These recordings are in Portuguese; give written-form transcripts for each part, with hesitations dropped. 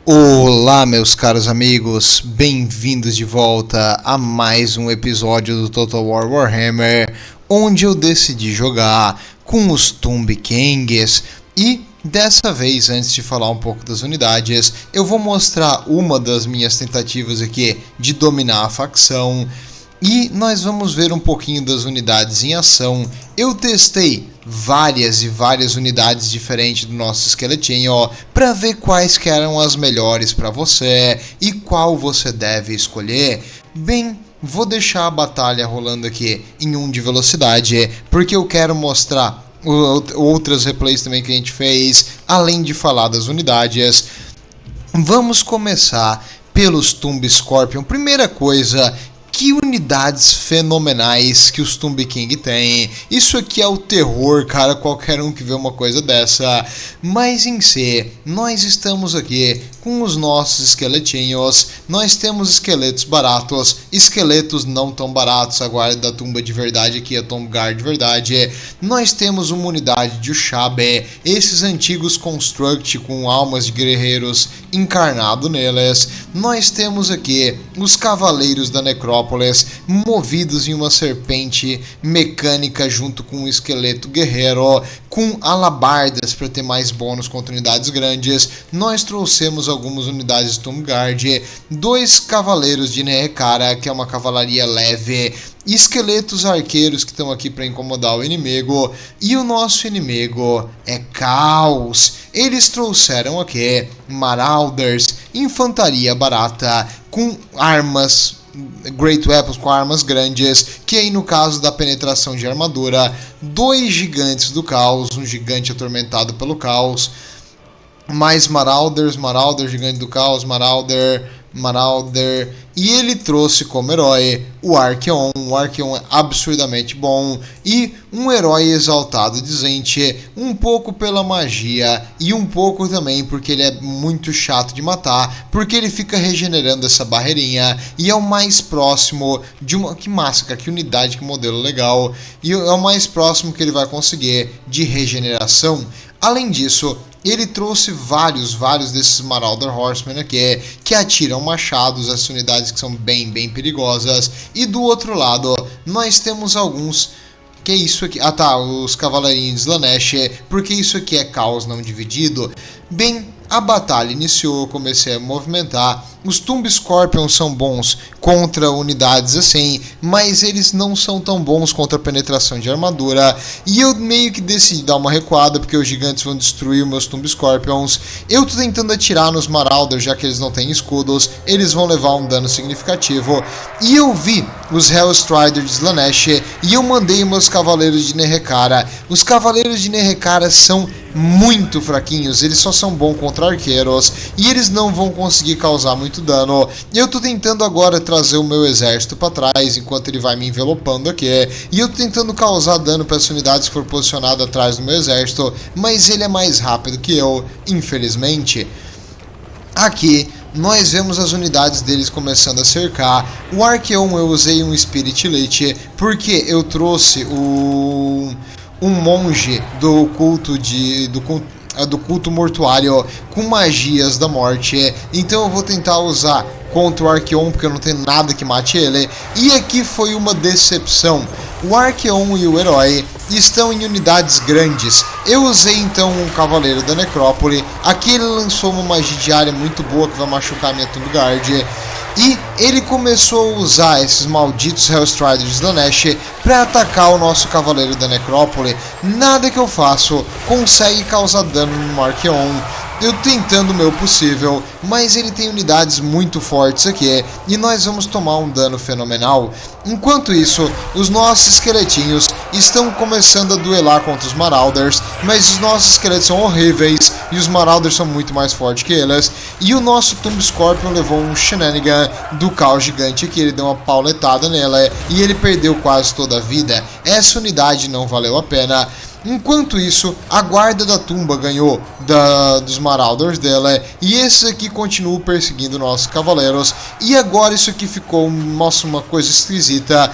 Olá, meus caros amigos, bem-vindos de volta a mais um episódio do Total War Warhammer, onde eu decidi jogar com os Tomb Kings e dessa vez, antes de falar um pouco das unidades, eu vou mostrar uma das minhas tentativas aqui de dominar a facção e nós vamos ver um pouquinho das unidades em ação. Eu testei várias unidades diferentes do nosso esqueletinho para ver quais que eram as melhores para você e qual você deve escolher. Bem, vou deixar a batalha rolando aqui em 1 de velocidade porque eu quero mostrar outras replays também que a gente fez, além de falar das unidades. Vamos começar pelos Tomb Scorpion. Primeira coisa, que unidades fenomenais que os Tomb King tem. Isso aqui é o terror, cara, qualquer um que vê uma coisa dessa. Mas em si, nós estamos aqui com os nossos esqueletinhos. Nós temos esqueletos baratos, esqueletos não tão baratos. A guarda da tumba de verdade aqui, a Tomb Guard de verdade. Nós temos uma unidade de Ushabé, esses antigos Construct com almas de guerreiros encarnado neles. Nós temos aqui os Cavaleiros da Necrópolis, movidos em uma serpente mecânica junto com um esqueleto guerreiro, com alabardas para ter mais bônus contra unidades grandes. Nós trouxemos algumas unidades de Tomb Guard, 2 Cavaleiros de Nehekara, que é uma cavalaria leve, esqueletos arqueiros que estão aqui para incomodar o inimigo, e o nosso inimigo é Caos. Eles trouxeram aqui Marauders, infantaria barata com armas, Great Weapons com armas grandes, que aí no caso da penetração de armadura, 2 gigantes do caos, um gigante atormentado pelo caos, mais Marauders, gigante do caos, Marauder, e ele trouxe como herói o Archeon. O Archeon é absurdamente bom e um herói exaltado dizente, um pouco pela magia e um pouco também porque ele é muito chato de matar, porque ele fica regenerando essa barreirinha e é o mais próximo de uma... Que massa, cara, que unidade, que modelo legal, e é o mais próximo que ele vai conseguir de regeneração. Além disso, ele trouxe vários desses Marauder Horsemen aqui, que atiram machados, essas unidades que são bem perigosas. E do outro lado, nós temos alguns... Que é isso aqui? Ah tá, os Cavaleirinhos de Slaanesh, porque isso aqui é caos não dividido. Bem, a batalha iniciou, eu comecei a movimentar. Os Tomb Scorpion são bons contra unidades assim, mas eles não são tão bons contra a penetração de armadura. E eu meio que decidi dar uma recuada, porque os gigantes vão destruir os meus Tomb Scorpions. Eu tô tentando atirar nos Marauders, já que eles não têm escudos, eles vão levar um dano significativo. E eu vi os Hellstrider de Slaanesh e eu mandei meus Cavaleiros de Nehekara. Os Cavaleiros de Nehekara são muito fraquinhos, eles só são bons contra arqueiros e eles não vão conseguir causar muito dano. Eu tô tentando agora trazer o meu exército para trás enquanto ele vai me envelopando aqui, e eu tô tentando causar dano para as unidades que foram posicionadas atrás do meu exército, mas ele é mais rápido que eu, infelizmente. Aqui nós vemos as unidades deles começando a cercar. O Archeon eu usei um Spirit Elite porque eu trouxe um monge do culto mortuário com magias da morte, então eu vou tentar usar contra o Archeon porque eu não tenho nada que mate ele. E aqui foi uma decepção, o Archeon e o herói estão em unidades grandes. Eu usei então um Cavaleiro da Necrópole, aqui ele lançou uma magia diária muito boa que vai machucar a minha Tomb Guard. E ele começou a usar esses malditos Hellstriders de Slaanesh para atacar o nosso Cavaleiro da Necrópole. Nada que eu faço consegue causar dano no Archeon. Eu tentando o meu possível, mas ele tem unidades muito fortes aqui e nós vamos tomar um dano fenomenal. Enquanto isso, os nossos esqueletinhos estão começando a duelar contra os Marauders, mas os nossos esqueletos são horríveis e os Marauders são muito mais fortes que eles. E o nosso Tomb Scorpion levou um shenanigan do caos gigante aqui, ele deu uma pauletada nela e ele perdeu quase toda a vida. Essa unidade não valeu a pena. Enquanto isso, a guarda da tumba ganhou dos Marauders dela, e esses aqui continuam perseguindo nossos cavaleiros. E agora isso aqui ficou, nossa, uma coisa esquisita.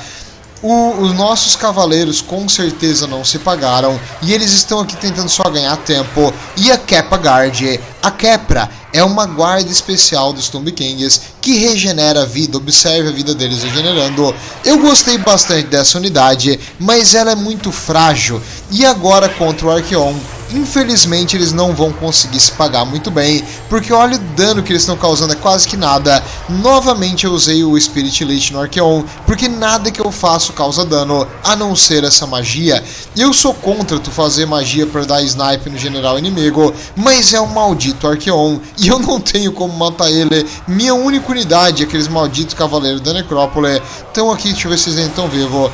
Os nossos cavaleiros com certeza não se pagaram e eles estão aqui tentando só ganhar tempo. E a Kepra Guard, a Kepra é uma guarda especial dos Tomb Kings que regenera a vida, observe a vida deles regenerando. Eu gostei bastante dessa unidade, mas ela é muito frágil e agora contra o Arqueon, infelizmente eles não vão conseguir se pagar muito bem, porque olha o dano que eles estão causando, é quase que nada. Novamente eu usei o Spirit Elite no Arqueon, porque nada que eu faço causa dano, a não ser essa magia. Eu sou contra tu fazer magia para dar snipe no general inimigo, mas é um maldito Arqueon, e eu não tenho como matar ele. Minha única unidade, aqueles malditos cavaleiros da Necrópole, estão aqui, deixa eu ver se eles ainda estão vivos.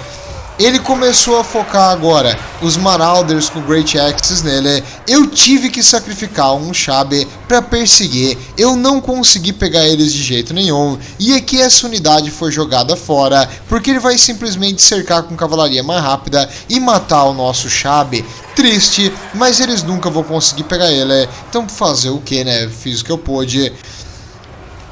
Ele começou a focar agora os Marauders com Great Axes nele. Eu tive que sacrificar um Shabe para perseguir. Eu não consegui pegar eles de jeito nenhum. E aqui essa unidade foi jogada fora, porque ele vai simplesmente cercar com cavalaria mais rápida e matar o nosso Shabe. Triste, mas eles nunca vão conseguir pegar ele. Então fazer o que, né? Fiz o que eu pude.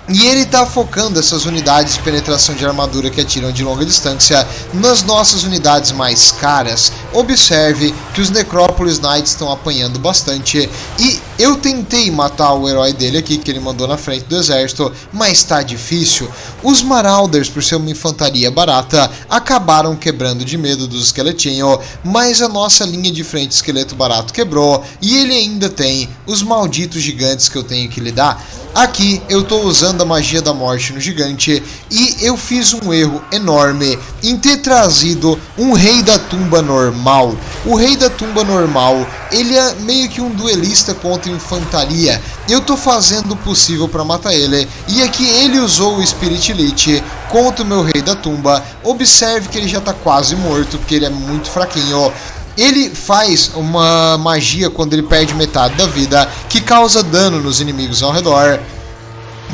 E ele está focando essas unidades de penetração de armadura que atiram de longa distância nas nossas unidades mais caras. Observe que os Necrópolis Knights estão apanhando bastante. E eu tentei matar o herói dele aqui, que ele mandou na frente do exército, mas está difícil. Os Marauders, por ser uma infantaria barata, acabaram quebrando de medo dos esqueletinhos, mas a nossa linha de frente esqueleto barato quebrou. E ele ainda tem os malditos gigantes que eu tenho que lidar. Aqui eu estou usando a magia da morte no gigante e eu fiz um erro enorme em ter trazido um rei da tumba normal. O rei da tumba normal, ele é meio que um duelista contra infantaria. Eu estou fazendo o possível para matar ele e aqui ele usou o Spirit Elite contra o meu rei da tumba. Observe que ele já está quase morto porque ele é muito fraquinho. Ele faz uma magia quando ele perde metade da vida, que causa dano nos inimigos ao redor,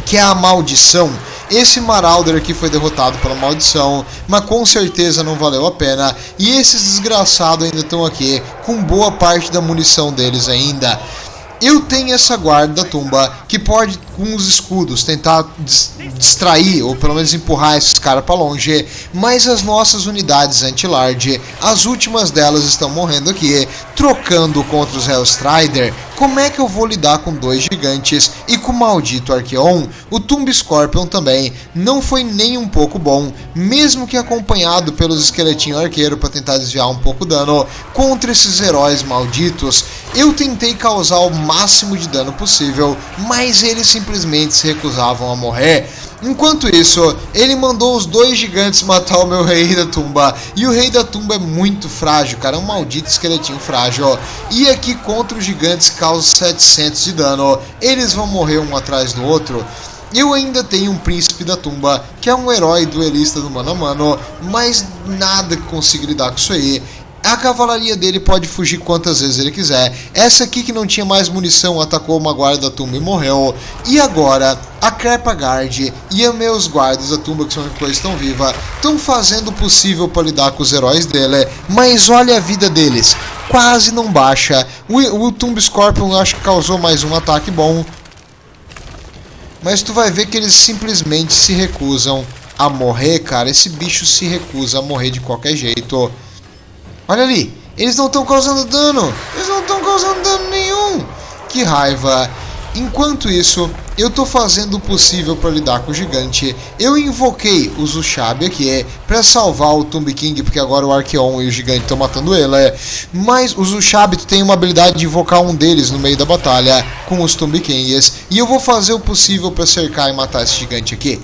que é a maldição. Esse Marauder aqui foi derrotado pela maldição, mas com certeza não valeu a pena. E esses desgraçados ainda estão aqui, com boa parte da munição deles ainda. Eu tenho essa guarda da tumba que pode, com os escudos, tentar distrair ou pelo menos empurrar esses caras para longe, mas as nossas unidades anti-large, as últimas delas estão morrendo aqui, trocando contra os Hellstrider. Como é que eu vou lidar com dois gigantes e com o maldito Arqueon? O Tomb Scorpion também não foi nem um pouco bom, mesmo que acompanhado pelos esqueletinhos arqueiros para tentar desviar um pouco dano contra esses heróis malditos. Eu tentei causar o máximo de dano possível, mas eles simplesmente se recusavam a morrer. Enquanto isso, ele mandou os dois gigantes matar o meu rei da tumba. E o rei da tumba é muito frágil, cara, é um maldito esqueletinho frágil. E aqui contra os gigantes causa 700 de dano. Eles vão morrer um atrás do outro. Eu ainda tenho um príncipe da tumba, que é um herói duelista do mano a mano, mas nada que consiga lidar com isso aí. A cavalaria dele pode fugir quantas vezes ele quiser. Essa aqui que não tinha mais munição atacou uma guarda da tumba e morreu. E agora a Kepra Guard e os meus guardas da tumba, que são as coisas estão vivas, estão fazendo o possível para lidar com os heróis dele. Mas olha a vida deles, quase não baixa. O Tomb Scorpion acho que causou mais um ataque bom, mas tu vai ver que eles simplesmente se recusam a morrer, cara. Esse bicho se recusa a morrer de qualquer jeito. Olha ali, eles não estão causando dano. Eles não estão causando dano nenhum. Que raiva. Enquanto isso, eu tô fazendo o possível para lidar com o gigante. Eu invoquei o Zushabe aqui para salvar o Tomb King, porque agora o Arqueon e o gigante estão matando ele. Mas o Zushabe tem uma habilidade de invocar um deles no meio da batalha com os Tomb Kings. E eu vou fazer o possível para cercar e matar esse gigante aqui.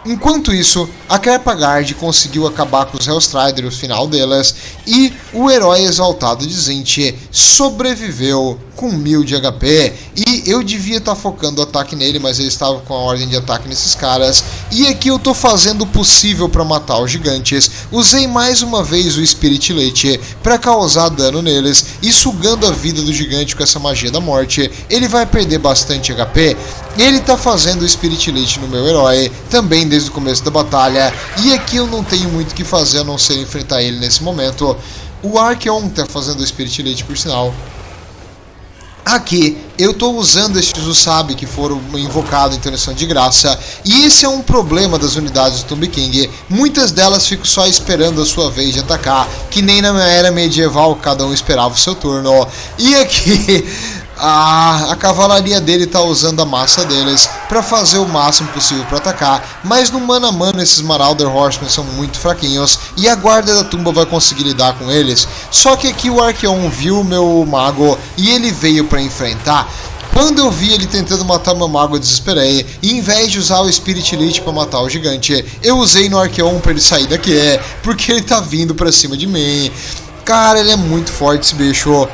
Enquanto isso, a Kepra Guard conseguiu acabar com os Hellstrider, o final delas, e o herói exaltado de Tzeentch sobreviveu com 1000 de HP. E eu devia estar focando o ataque nele, mas ele estava com a ordem de ataque nesses caras. E aqui eu estou fazendo o possível para matar os gigantes. Usei mais uma vez o Spirit Elite para causar dano neles e sugando a vida do gigante com essa magia da morte. Ele vai perder bastante HP. Ele está fazendo o Spirit Elite no meu herói também desde o começo da batalha. E aqui eu não tenho muito o que fazer a não ser enfrentar ele nesse momento. O Arqueon está fazendo o Spirit Elite, por sinal. Aqui eu estou usando estes Usabi que foram invocados em intervenção de graça, e esse é um problema das unidades do Tomb King. Muitas delas ficam só esperando a sua vez de atacar, que nem na era medieval cada um esperava o seu turno. E aqui a cavalaria dele está usando a massa deles para fazer o máximo possível para atacar, mas no mano a mano esses Marauder Horsemen são muito fraquinhos e a guarda da tumba vai conseguir lidar com eles. Só que aqui o Arqueon viu o meu mago e ele veio para enfrentar. Quando eu vi ele tentando matar meu mago, eu desesperei, e em vez de usar o Spirit Elite para matar o gigante, eu usei no Arqueon para ele sair daqui, porque ele tá vindo para cima de mim. Cara, ele é muito forte esse bicho.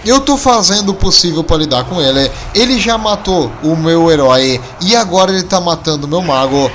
Eu tô fazendo o possível para lidar com ele. Ele já matou o meu herói e agora ele tá matando o meu mago.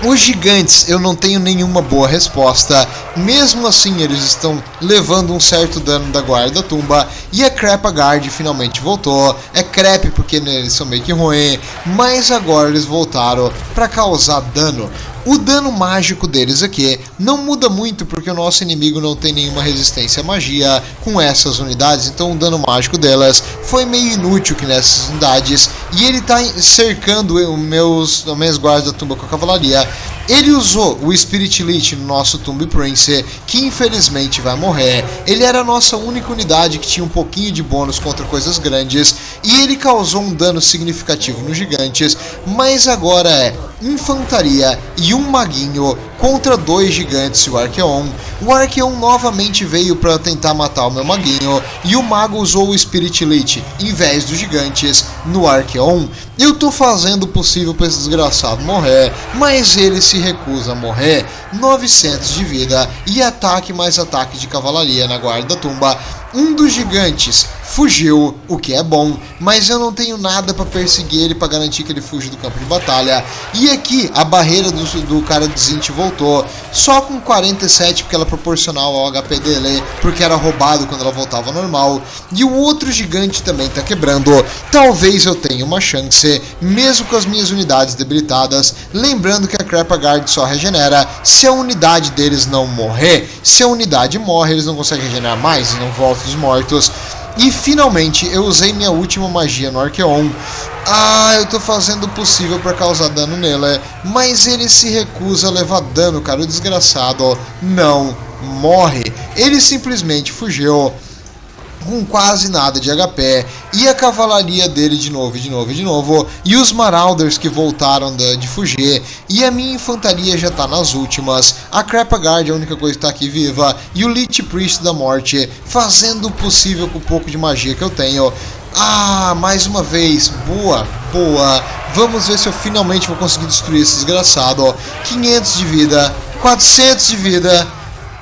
Os gigantes eu não tenho nenhuma boa resposta. Mesmo assim eles estão levando um certo dano da guarda da tumba. E a Crepa Guard finalmente voltou. É crepe porque eles são meio que ruins, mas agora eles voltaram para causar dano. O dano mágico deles aqui não muda muito porque o nosso inimigo não tem nenhuma resistência à magia com essas unidades, então o dano mágico delas foi meio inútil que nessas unidades, e ele está cercando os meus guardas da tumba com a cavalaria. Ele usou o Spirit Elite no nosso Tomb Prince, que infelizmente vai morrer. Ele era a nossa única unidade que tinha um pouquinho de bônus contra coisas grandes, e ele causou um dano significativo nos gigantes, mas agora é infantaria e um maguinho contra 2 gigantes e o Arqueon. O Arqueon novamente veio para tentar matar o meu maguinho, e o mago usou o Spirit Elite em vez dos gigantes no Arqueon. Eu tô fazendo o possível para esse desgraçado morrer, mas ele se recusa a morrer. 900 de vida e ataque mais ataque de cavalaria na guarda da tumba. Um dos gigantes fugiu, o que é bom, mas eu não tenho nada para perseguir ele para garantir que ele fuja do campo de batalha. E aqui a barreira do cara do Zint voltou, só com 47 porque ela é proporcional ao HP dele, porque era roubado quando ela voltava ao normal. E o outro gigante também está quebrando. Talvez eu tenha uma chance, mesmo com as minhas unidades debilitadas. Lembrando que a Crepa Guard só regenera se a unidade deles não morrer. Se a unidade morre, eles não conseguem regenerar mais e não voltam dos mortos. E finalmente eu usei minha última magia no Arqueon. Eu tô fazendo o possível para causar dano nele, mas ele se recusa a levar dano, cara. O desgraçado não morre. Ele simplesmente fugiu com quase nada de HP, e a cavalaria dele de novo, e os Marauders que voltaram de fugir, e a minha infantaria já tá nas últimas. A Crepa Guard é a única coisa que tá aqui viva, e o Lich Priest da morte fazendo o possível com o pouco de magia que eu tenho. Mais uma vez, boa. Vamos ver se eu finalmente vou conseguir destruir esse desgraçado. 500 de vida, 400 de vida,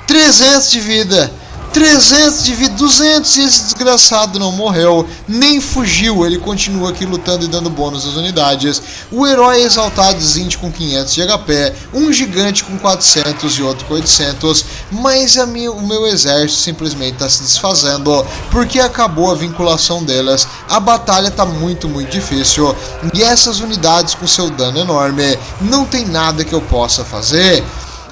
300 de vida, 300 de vida, 200, e esse desgraçado não morreu, nem fugiu, ele continua aqui lutando e dando bônus às unidades. O herói exaltado Zint com 500 de HP, um gigante com 400 e outro com 800, mas o meu exército simplesmente está se desfazendo, porque acabou a vinculação delas. A batalha está muito difícil, e essas unidades com seu dano enorme, não tem nada que eu possa fazer.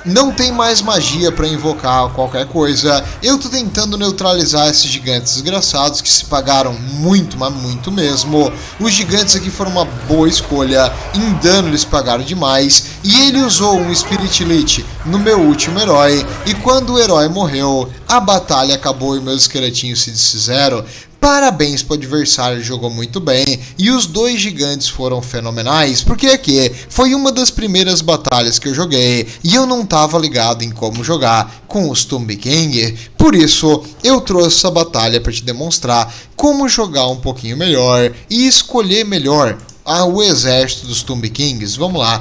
Não tem mais magia para invocar qualquer coisa. Eu tô tentando neutralizar esses gigantes desgraçados que se pagaram muito, mas muito mesmo. Os gigantes aqui foram uma boa escolha. Em dano eles pagaram demais. E ele usou um Spirit Elite no meu último herói. E quando o herói morreu, a batalha acabou e meus esqueletinhos se desfizeram. Parabéns para o adversário, ele jogou muito bem, e os 2 gigantes foram fenomenais, porque aqui foi uma das primeiras batalhas que eu joguei, e eu não estava ligado em como jogar com os Tomb King, por isso eu trouxe essa batalha para te demonstrar como jogar um pouquinho melhor, e escolher melhor o exército dos Tomb Kings. Vamos lá.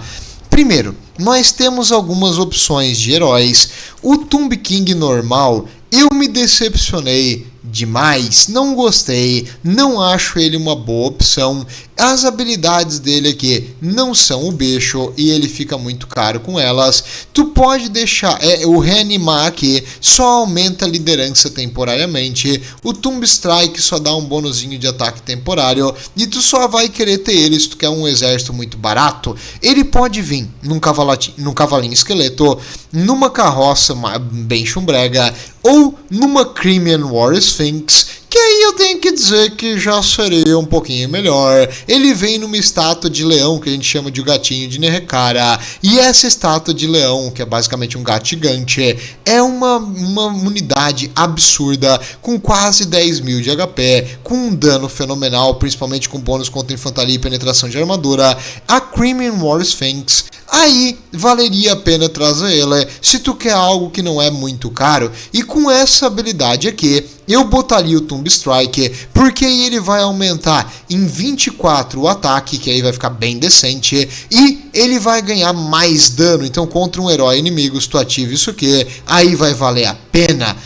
Primeiro, nós temos algumas opções de heróis. O Tomb King normal, eu me decepcionei demais, não gostei, não acho ele uma boa opção. As habilidades dele aqui não são o bicho e ele fica muito caro com elas. Tu pode deixar, o reanimar aqui só aumenta a liderança temporariamente. O Tomb Strike só dá um bônusinho de ataque temporário e tu só vai querer ter ele se tu quer um exército muito barato. Ele pode vir num cavalinho esqueleto, numa carroça bem chumbrega ou numa Crimean War Sphinx, que aí eu tenho que dizer que já seria um pouquinho melhor. Ele vem numa estátua de leão, que a gente chama de o gatinho de Nehekara, e essa estátua de leão, que é basicamente um gato gigante, é uma unidade absurda, com quase 10.000 de HP, com um dano fenomenal, principalmente com bônus contra infantaria e penetração de armadura. A Crimean War Sphinx, aí valeria a pena trazer ela, se tu quer algo que não é muito caro, e com essa habilidade aqui, eu botaria o Tomb Strike, porque aí ele vai aumentar em 24 o ataque, que aí vai ficar bem decente, e ele vai ganhar mais dano, então contra um herói inimigo, se tu ativa isso aqui, aí vai valer a pena.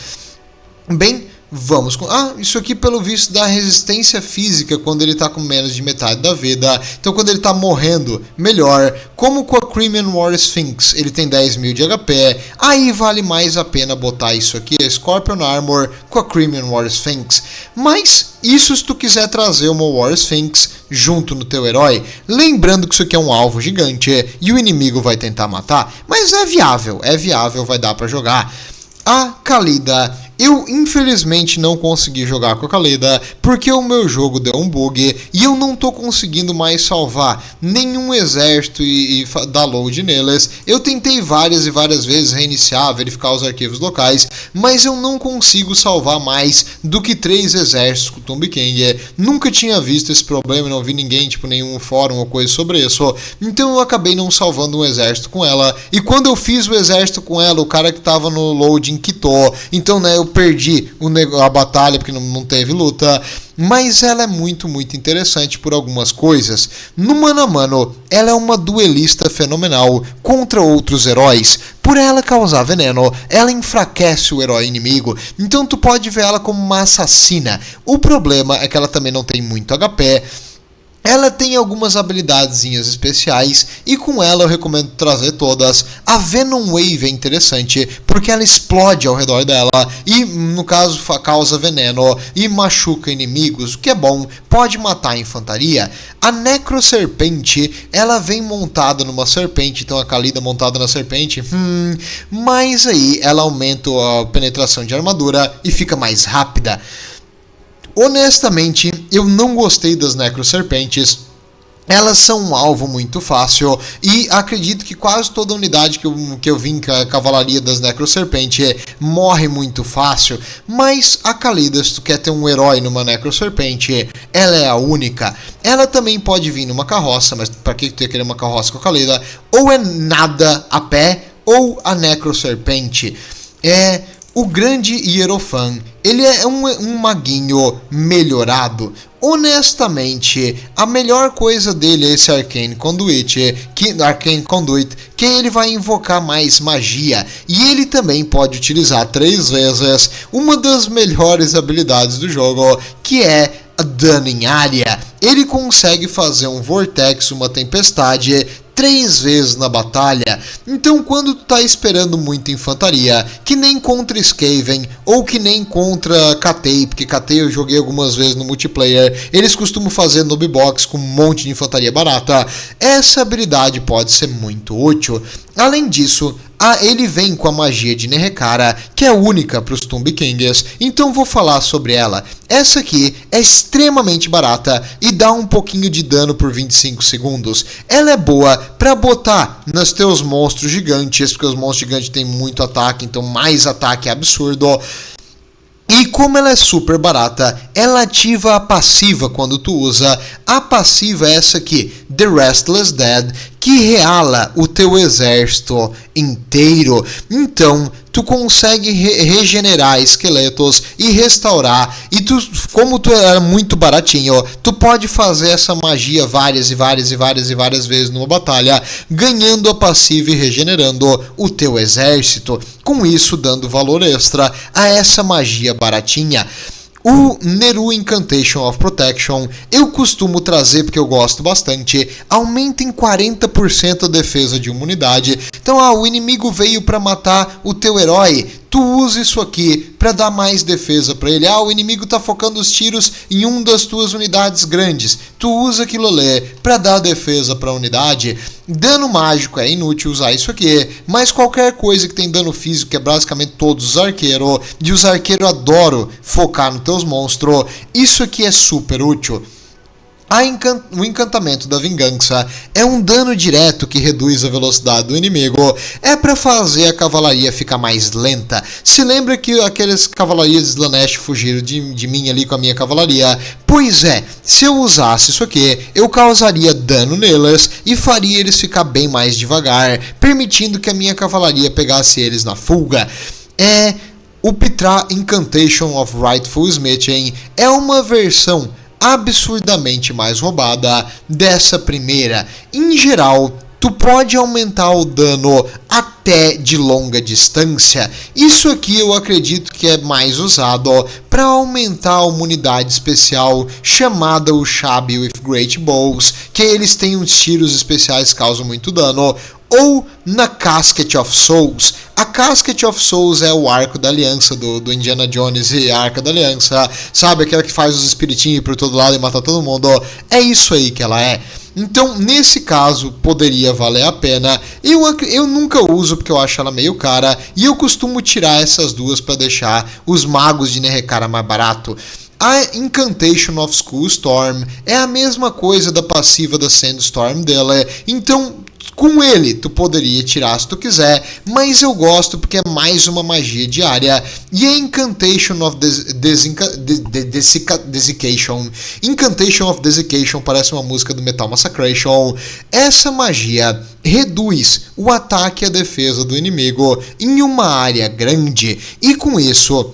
Bem, vamos com... isso aqui pelo visto dá resistência física quando ele tá com menos de metade da vida. Então quando ele tá morrendo, melhor. Como com a Crimean War Sphinx, ele tem 10.000 de HP. Aí vale mais a pena botar isso aqui, a Scorpion Armor com a Crimean War Sphinx. Mas isso se tu quiser trazer uma War Sphinx junto no teu herói. Lembrando que isso aqui é um alvo gigante e o inimigo vai tentar matar. Mas é viável, vai dar pra jogar. A Khalida, eu infelizmente não consegui jogar com a Khalida porque o meu jogo deu um bug e eu não tô conseguindo mais salvar nenhum exército e dar load neles. Eu tentei várias e várias vezes reiniciar, verificar os arquivos locais, mas eu não consigo salvar mais do que 3 exércitos com o Tomb King. Nunca tinha visto esse problema, não vi ninguém, tipo nenhum fórum ou coisa sobre isso, então eu acabei não salvando um exército com ela, e quando eu fiz o exército com ela, o cara que tava no loading quitou, então né, eu perdi a batalha porque não teve luta. Mas ela é muito interessante por algumas coisas. No mano a mano, ela é uma duelista fenomenal contra outros heróis. Por ela causar veneno, ela enfraquece o herói inimigo, então tu pode ver ela como uma assassina. O problema é que ela também não tem muito HP. Ela tem algumas habilidadezinhas especiais e com ela eu recomendo trazer todas. A Venom Wave é interessante porque ela explode ao redor dela e no caso causa veneno e machuca inimigos, o que é bom, pode matar a infantaria. A Necroserpente, ela vem montada numa serpente, então a Khalida montada na serpente, mas aí ela aumenta a penetração de armadura e fica mais rápida. Honestamente, eu não gostei das Necroserpentes. Elas são um alvo muito fácil e acredito que quase toda unidade que eu vim com a cavalaria das Necroserpente morre muito fácil. Mas a Khalida, se tu quer ter um herói numa Necroserpente, ela é a única. Ela também pode vir numa carroça, mas pra que tu ia querer uma carroça com a Khalida? Ou é nada a pé, ou a Necroserpente. O grande Hierophant, ele é um maguinho melhorado. Honestamente, a melhor coisa dele é esse Arcane Conduit, que ele vai invocar mais magia. E ele também pode utilizar 3 vezes uma das melhores habilidades do jogo, que é a dano em área. Ele consegue fazer um Vortex, uma tempestade, 3 vezes na batalha. Então quando tu tá esperando muita infantaria, que nem contra Skaven ou que nem contra Katei, porque Katei eu joguei algumas vezes no multiplayer, eles costumam fazer noob box com um monte de infantaria barata, essa habilidade pode ser muito útil. Além disso, ele vem com a magia de Nehekara, que é única para os Tomb Kings, então vou falar sobre ela. Essa aqui é extremamente barata e dá um pouquinho de dano por 25 segundos. Ela é boa para botar nos teus monstros gigantes, porque os monstros gigantes têm muito ataque, então mais ataque é absurdo. E como ela é super barata, ela ativa a passiva quando tu usa. A passiva é essa aqui, The Restless Dead, que reala o teu exército inteiro. Então, tu consegue regenerar esqueletos e restaurar. E como tu é muito baratinho, tu pode fazer essa magia várias vezes numa batalha, ganhando a passiva e regenerando o teu exército. Com isso, dando valor extra a essa magia baratinha. O Neru Incantation of Protection eu costumo trazer porque eu gosto bastante. Aumenta em 40% a defesa de uma unidade. Então o inimigo veio para matar o teu herói. tu usa isso aqui para dar mais defesa para ele. O inimigo tá focando os tiros em uma das tuas unidades grandes. Tu usa aquilo ali para dar defesa para a unidade. Dano mágico é inútil usar isso aqui, mas qualquer coisa que tem dano físico, que é basicamente todos os arqueiros, e os arqueiros adoram focar nos teus monstros, isso aqui é super útil. O encantamento da vingança é um dano direto que reduz a velocidade do inimigo. É para fazer a cavalaria ficar mais lenta. Se lembra que aqueles cavalarias de Slaanesh fugiram de mim ali com a minha cavalaria? Pois é, se eu usasse isso aqui, eu causaria dano neles e faria eles ficar bem mais devagar, permitindo que a minha cavalaria pegasse eles na fuga. O Pithra Incantation of Rightful Smithing é uma versão absurdamente mais roubada dessa primeira. Em geral, tu pode aumentar o dano até de longa distância. Isso aqui eu acredito que é mais usado para aumentar uma unidade especial chamada o Shabi with Great Bows, que eles têm uns tiros especiais que causam muito dano. Ou na Casket of Souls. A Casket of Souls é o arco da aliança do Indiana Jones e a Arca da Aliança. Sabe, aquela que faz os espiritinhos por todo lado e matar todo mundo. É isso aí que ela é. Então, nesse caso, poderia valer a pena. Eu nunca uso porque eu acho ela meio cara. E eu costumo tirar essas duas para deixar os magos de Nerekara mais barato. A Incantation of School Storm é a mesma coisa da passiva da Sandstorm dela. Então, com ele, tu poderia tirar se tu quiser, mas eu gosto porque é mais uma magia diária. E a Incantation of Desiccation. Incantation of Desiccation parece uma música do Metal Massacration. Essa magia reduz o ataque e a defesa do inimigo em uma área grande, e com isso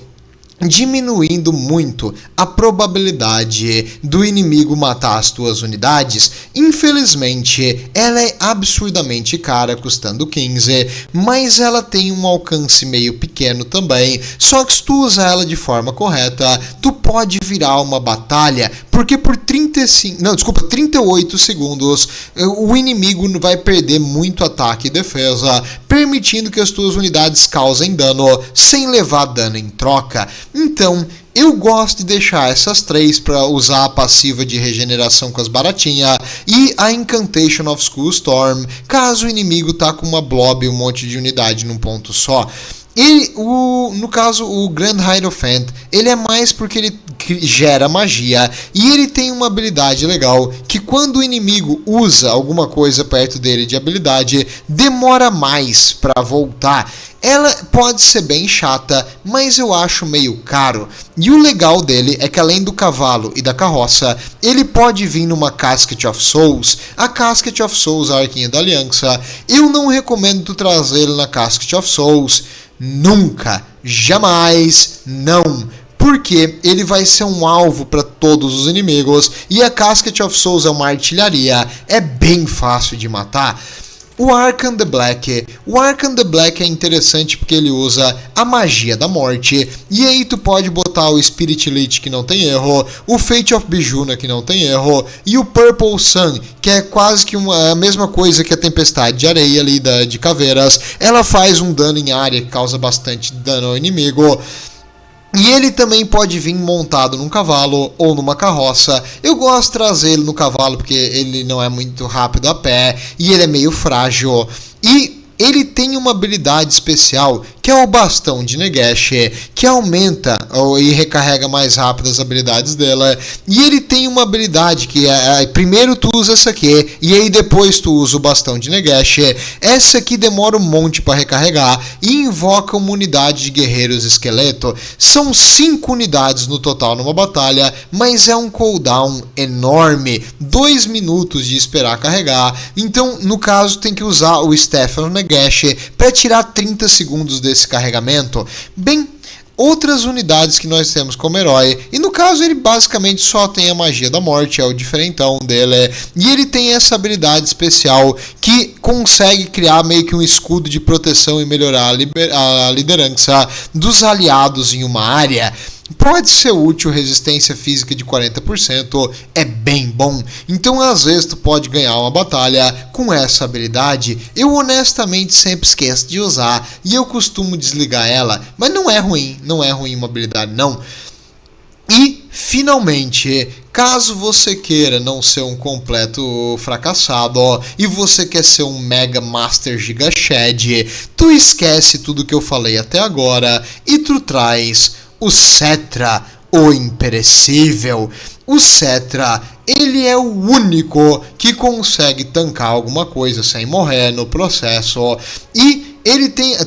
diminuindo muito a probabilidade do inimigo matar as tuas unidades. Infelizmente, ela é absurdamente cara, custando 15, mas ela tem um alcance meio pequeno também. Só que se tu usar ela de forma correta, tu pode virar uma batalha, porque por 38 segundos o inimigo vai perder muito ataque e defesa, permitindo que as tuas unidades causem dano sem levar dano em troca. Então, eu gosto de deixar essas três para usar a passiva de regeneração com as baratinhas e a Incantation of School Storm, caso o inimigo tá com uma blob e um monte de unidade num ponto só. E no caso, o Grand Hierophant, ele é mais porque ele gera magia e ele tem uma habilidade legal que quando o inimigo usa alguma coisa perto dele de habilidade, demora mais para voltar. Ela pode ser bem chata, mas eu acho meio caro. E o legal dele é que além do cavalo e da carroça, ele pode vir numa Casket of Souls. A Casket of Souls, a Arquinha da Aliança, eu não recomendo tu trazer ele na Casket of Souls. Nunca, jamais, não. Porque ele vai ser um alvo para todos os inimigos e a Casket of Souls é uma artilharia, é bem fácil de matar. O Archon the Black. O Archon the Black é interessante porque ele usa a magia da morte. E aí tu pode botar o Spirit Elite, que não tem erro, o Fate of Bijuna, que não tem erro, e o Purple Sun, que é quase que a mesma coisa que a Tempestade de Areia ali de Caveiras. Ela faz um dano em área que causa bastante dano ao inimigo. E ele também pode vir montado num cavalo ou numa carroça. Eu gosto de trazer ele no cavalo porque ele não é muito rápido a pé e ele é meio frágil. E ele tem uma habilidade especial que é o Bastão de Nagash, que aumenta e recarrega mais rápido as habilidades dela. E ele tem uma habilidade que primeiro tu usa essa aqui e aí depois tu usa o Bastão de Nagash. Essa aqui demora um monte para recarregar e invoca uma unidade de guerreiros esqueleto. São 5 unidades no total numa batalha, mas é um cooldown enorme, 2 minutos de esperar carregar. Então no caso tem que usar o Stefan Nagash para tirar 30 segundos desse carregamento. Bem, outras unidades que nós temos como herói, e no caso ele basicamente só tem a magia da morte, é o diferentão dele, e ele tem essa habilidade especial que consegue criar meio que um escudo de proteção e melhorar a liderança dos aliados em uma área. pode ser útil, resistência física de 40% é bem bom. Então às vezes tu pode ganhar uma batalha com essa habilidade. Eu honestamente sempre esqueço de usar e eu costumo desligar ela, mas não é ruim uma habilidade não. E finalmente, caso você queira não ser um completo fracassado e você quer ser um Mega Master Giga Shed, tu esquece tudo que eu falei até agora e tu traz o Cetra, o Imperecível. O Cetra, ele é o único que consegue tancar alguma coisa sem morrer no processo. E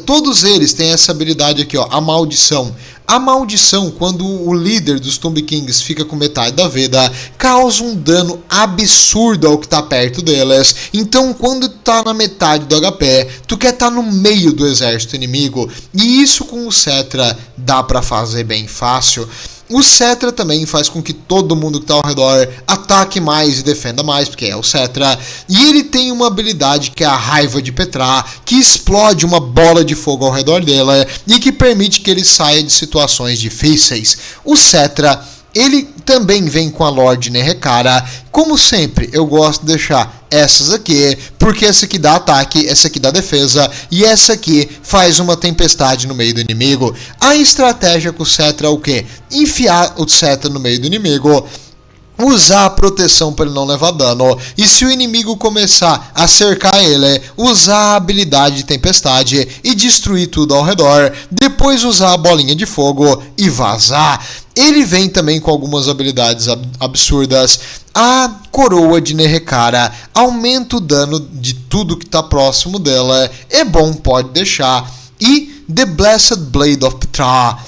todos eles têm essa habilidade aqui, ó, a Maldição. A Maldição, quando o líder dos Tomb Kings fica com metade da vida, causa um dano absurdo ao que tá perto deles. Então, quando tu tá na metade do HP, tu quer estar no meio do exército inimigo. E isso com o Cetra dá pra fazer bem fácil. O Cetra também faz com que todo mundo que está ao redor ataque mais e defenda mais, porque é o Cetra. E ele tem uma habilidade que é a Raiva de Petra, que explode uma bola de fogo ao redor dela e que permite que ele saia de situações difíceis. O Cetra, ele também vem com a Lorde Nerrekara. Como sempre, eu gosto de deixar essas aqui, porque essa aqui dá ataque, essa aqui dá defesa, e essa aqui faz uma tempestade no meio do inimigo. A estratégia com o Cetra é o quê? Enfiar o Cetra no meio do inimigo, usar a proteção para ele não levar dano, e se o inimigo começar a cercar ele, usar a habilidade de tempestade e destruir tudo ao redor, depois usar a bolinha de fogo e vazar. Ele vem também com algumas habilidades absurdas. A Coroa de Nerrekara aumenta o dano de tudo que está próximo dela, é bom, pode deixar. E The Blessed Blade of Petra.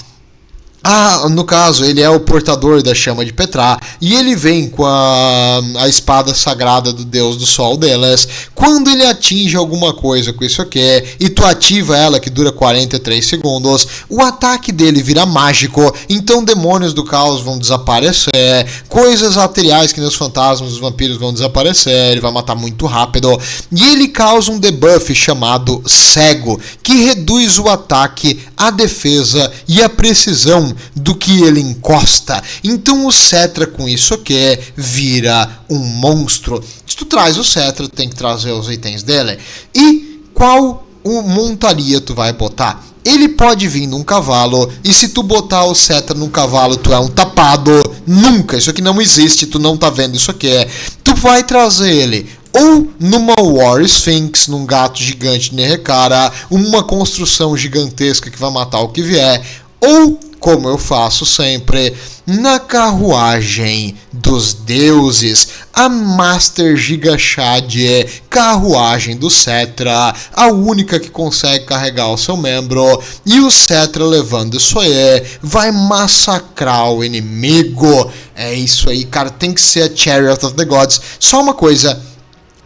No caso, ele é o portador da chama de Petra, e ele vem com a espada sagrada do deus do sol delas. Quando ele atinge alguma coisa com isso aqui, e tu ativa ela, que dura 43 segundos, o ataque dele vira mágico, então demônios do caos vão desaparecer, coisas materiais que nem os fantasmas, os vampiros vão desaparecer, ele vai matar muito rápido, e ele causa um debuff chamado Cego, que reduz o ataque, a defesa e a precisão do que ele encosta. Então o Cetra com isso aqui vira um monstro. Se tu traz o Cetra, tu tem que trazer os itens dele. E qual montaria tu vai botar? Ele pode vir num cavalo, e se tu botar o Cetra num cavalo, tu é um tapado. Nunca, isso aqui não existe, tu não tá vendo isso aqui. Tu vai trazer ele ou numa War Sphinx, num gato gigante de Nerrekara, uma construção gigantesca que vai matar o que vier, ou, como eu faço sempre, na carruagem dos deuses, a Master Giga Shed, carruagem do Cetra, a única que consegue carregar o seu membro, e o Cetra levando isso aí, vai massacrar o inimigo. É isso aí, cara, tem que ser a Chariot of the Gods. Só uma coisa,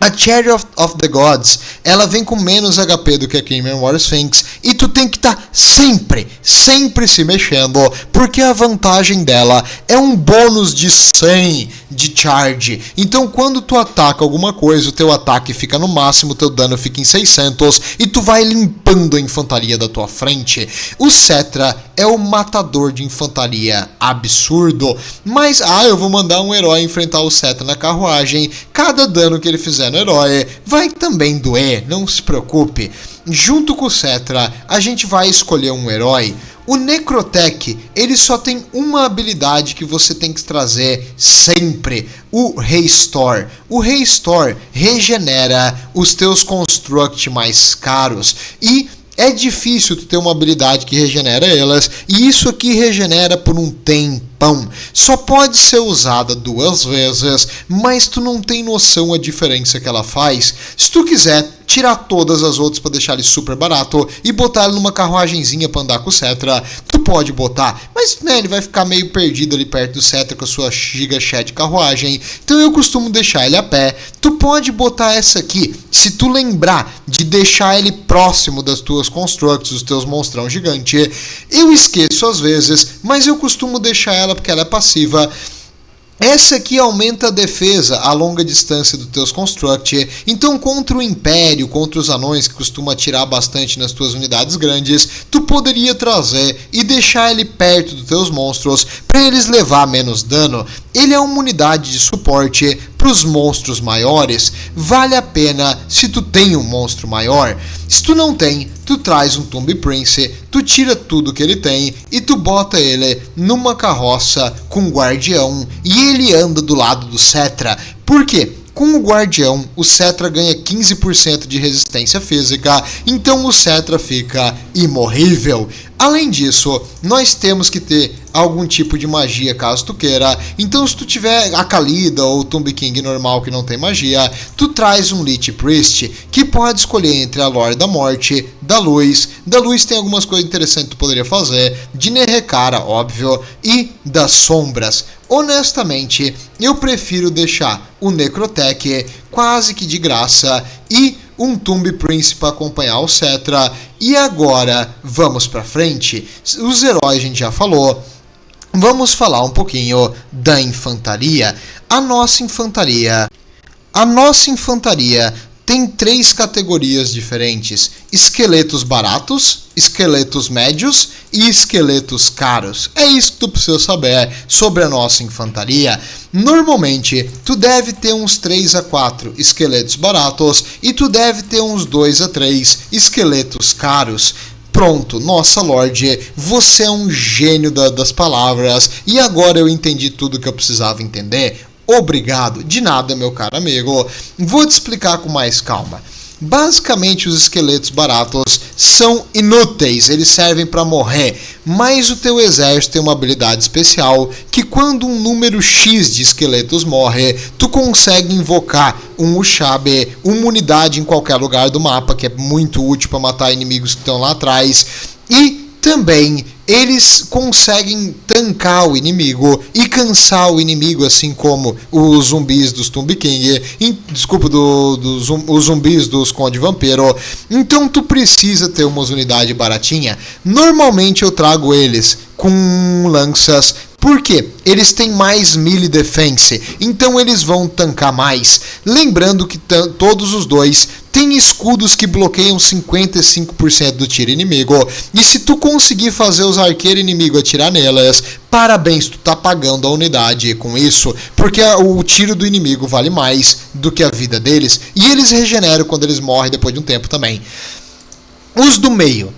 a Chariot of the Gods, ela vem com menos HP do que a Khmer War Sphinx, e tu tem que estar sempre se mexendo, porque a vantagem dela é um bônus de 100 de charge. Então quando tu ataca alguma coisa, o teu ataque fica no máximo, o teu dano fica em 600, e tu vai limpando a infantaria da tua frente. O Cetra é o matador de infantaria absurdo, mas eu vou mandar um herói enfrentar o Cetra na carruagem, cada dano que ele fizer no herói vai também doer, não se preocupe. Junto com o Cetra, a gente vai escolher um herói. O Necrotech, ele só tem uma habilidade que você tem que trazer sempre, o Restore. O Restore regenera os teus construct mais caros, e é difícil tu ter uma habilidade que regenera elas, e isso aqui regenera por um tempão. Só pode ser usada 2 vezes, mas tu não tem noção a diferença que ela faz. Se tu quiser tirar todas as outras para deixar ele super barato e botar ele numa carruagenzinha para andar com o Cetra, tu pode botar, mas ele vai ficar meio perdido ali perto do Cetra com a sua Giga Shed carruagem, então eu costumo deixar ele a pé. Tu pode botar essa aqui, se tu lembrar de deixar ele próximo das tuas constructs, dos teus monstrão gigante. Eu esqueço às vezes, mas eu costumo deixar ela porque ela é passiva. Essa aqui aumenta a defesa a longa distância dos teus Construct, então contra o Império, contra os anões que costumam atirar bastante nas tuas unidades grandes, tu poderia trazer e deixar ele perto dos teus monstros para eles levar menos dano. Ele é uma unidade de suporte para os monstros maiores, vale a pena se tu tem um monstro maior. Se tu não tem, tu traz um Tomb Prince, tu tira tudo que ele tem e tu bota ele numa carroça com um guardião e ele anda do lado do Cetra. Por quê? Com o guardião, o Cetra ganha 15% de resistência física, então o Cetra fica imorrível. Além disso, nós temos que ter algum tipo de magia caso tu queira. Então se tu tiver a Khalida ou o Tomb King normal que não tem magia, tu traz um Lich Priest que pode escolher entre a Lore da Morte, da Luz tem algumas coisas interessantes que tu poderia fazer, de Nerekara, óbvio, e das Sombras. Honestamente, eu prefiro deixar o Necrotech quase que de graça e um Tomb Prince para acompanhar o Cetra. E agora, vamos pra frente. Os heróis a gente já falou. Vamos falar um pouquinho da infantaria. A nossa infantaria tem 3 categorias diferentes: esqueletos baratos, esqueletos médios e esqueletos caros. É isso que tu precisa saber sobre a nossa infantaria. Normalmente, tu deve ter uns 3 a 4 esqueletos baratos e tu deve ter uns 2 a 3 esqueletos caros. Pronto, nossa Lorde, você é um gênio das palavras e agora eu entendi tudo que eu precisava entender. Obrigado, de nada, meu caro amigo. Vou te explicar com mais calma. Basicamente, os esqueletos baratos são inúteis, eles servem para morrer, mas o teu exército tem uma habilidade especial que quando um número X de esqueletos morre, tu consegue invocar um Ushabe, uma unidade em qualquer lugar do mapa, que é muito útil para matar inimigos que estão lá atrás, e também eles conseguem tancar o inimigo e cansar o inimigo, assim como os zumbis dos Tomb King, os zumbis dos Conde Vampiro. Então tu precisa ter uma unidade baratinha. Normalmente eu trago eles com lanças, porque eles têm mais melee defense, então eles vão tancar mais. Lembrando que todos os dois têm escudos que bloqueiam 55% do tiro inimigo, e se tu conseguir fazer os arqueiros inimigos atirar nelas, parabéns, tu tá pagando a unidade com isso, porque o tiro do inimigo vale mais do que a vida deles, e eles regeneram quando eles morrem depois de um tempo também. Os do meio.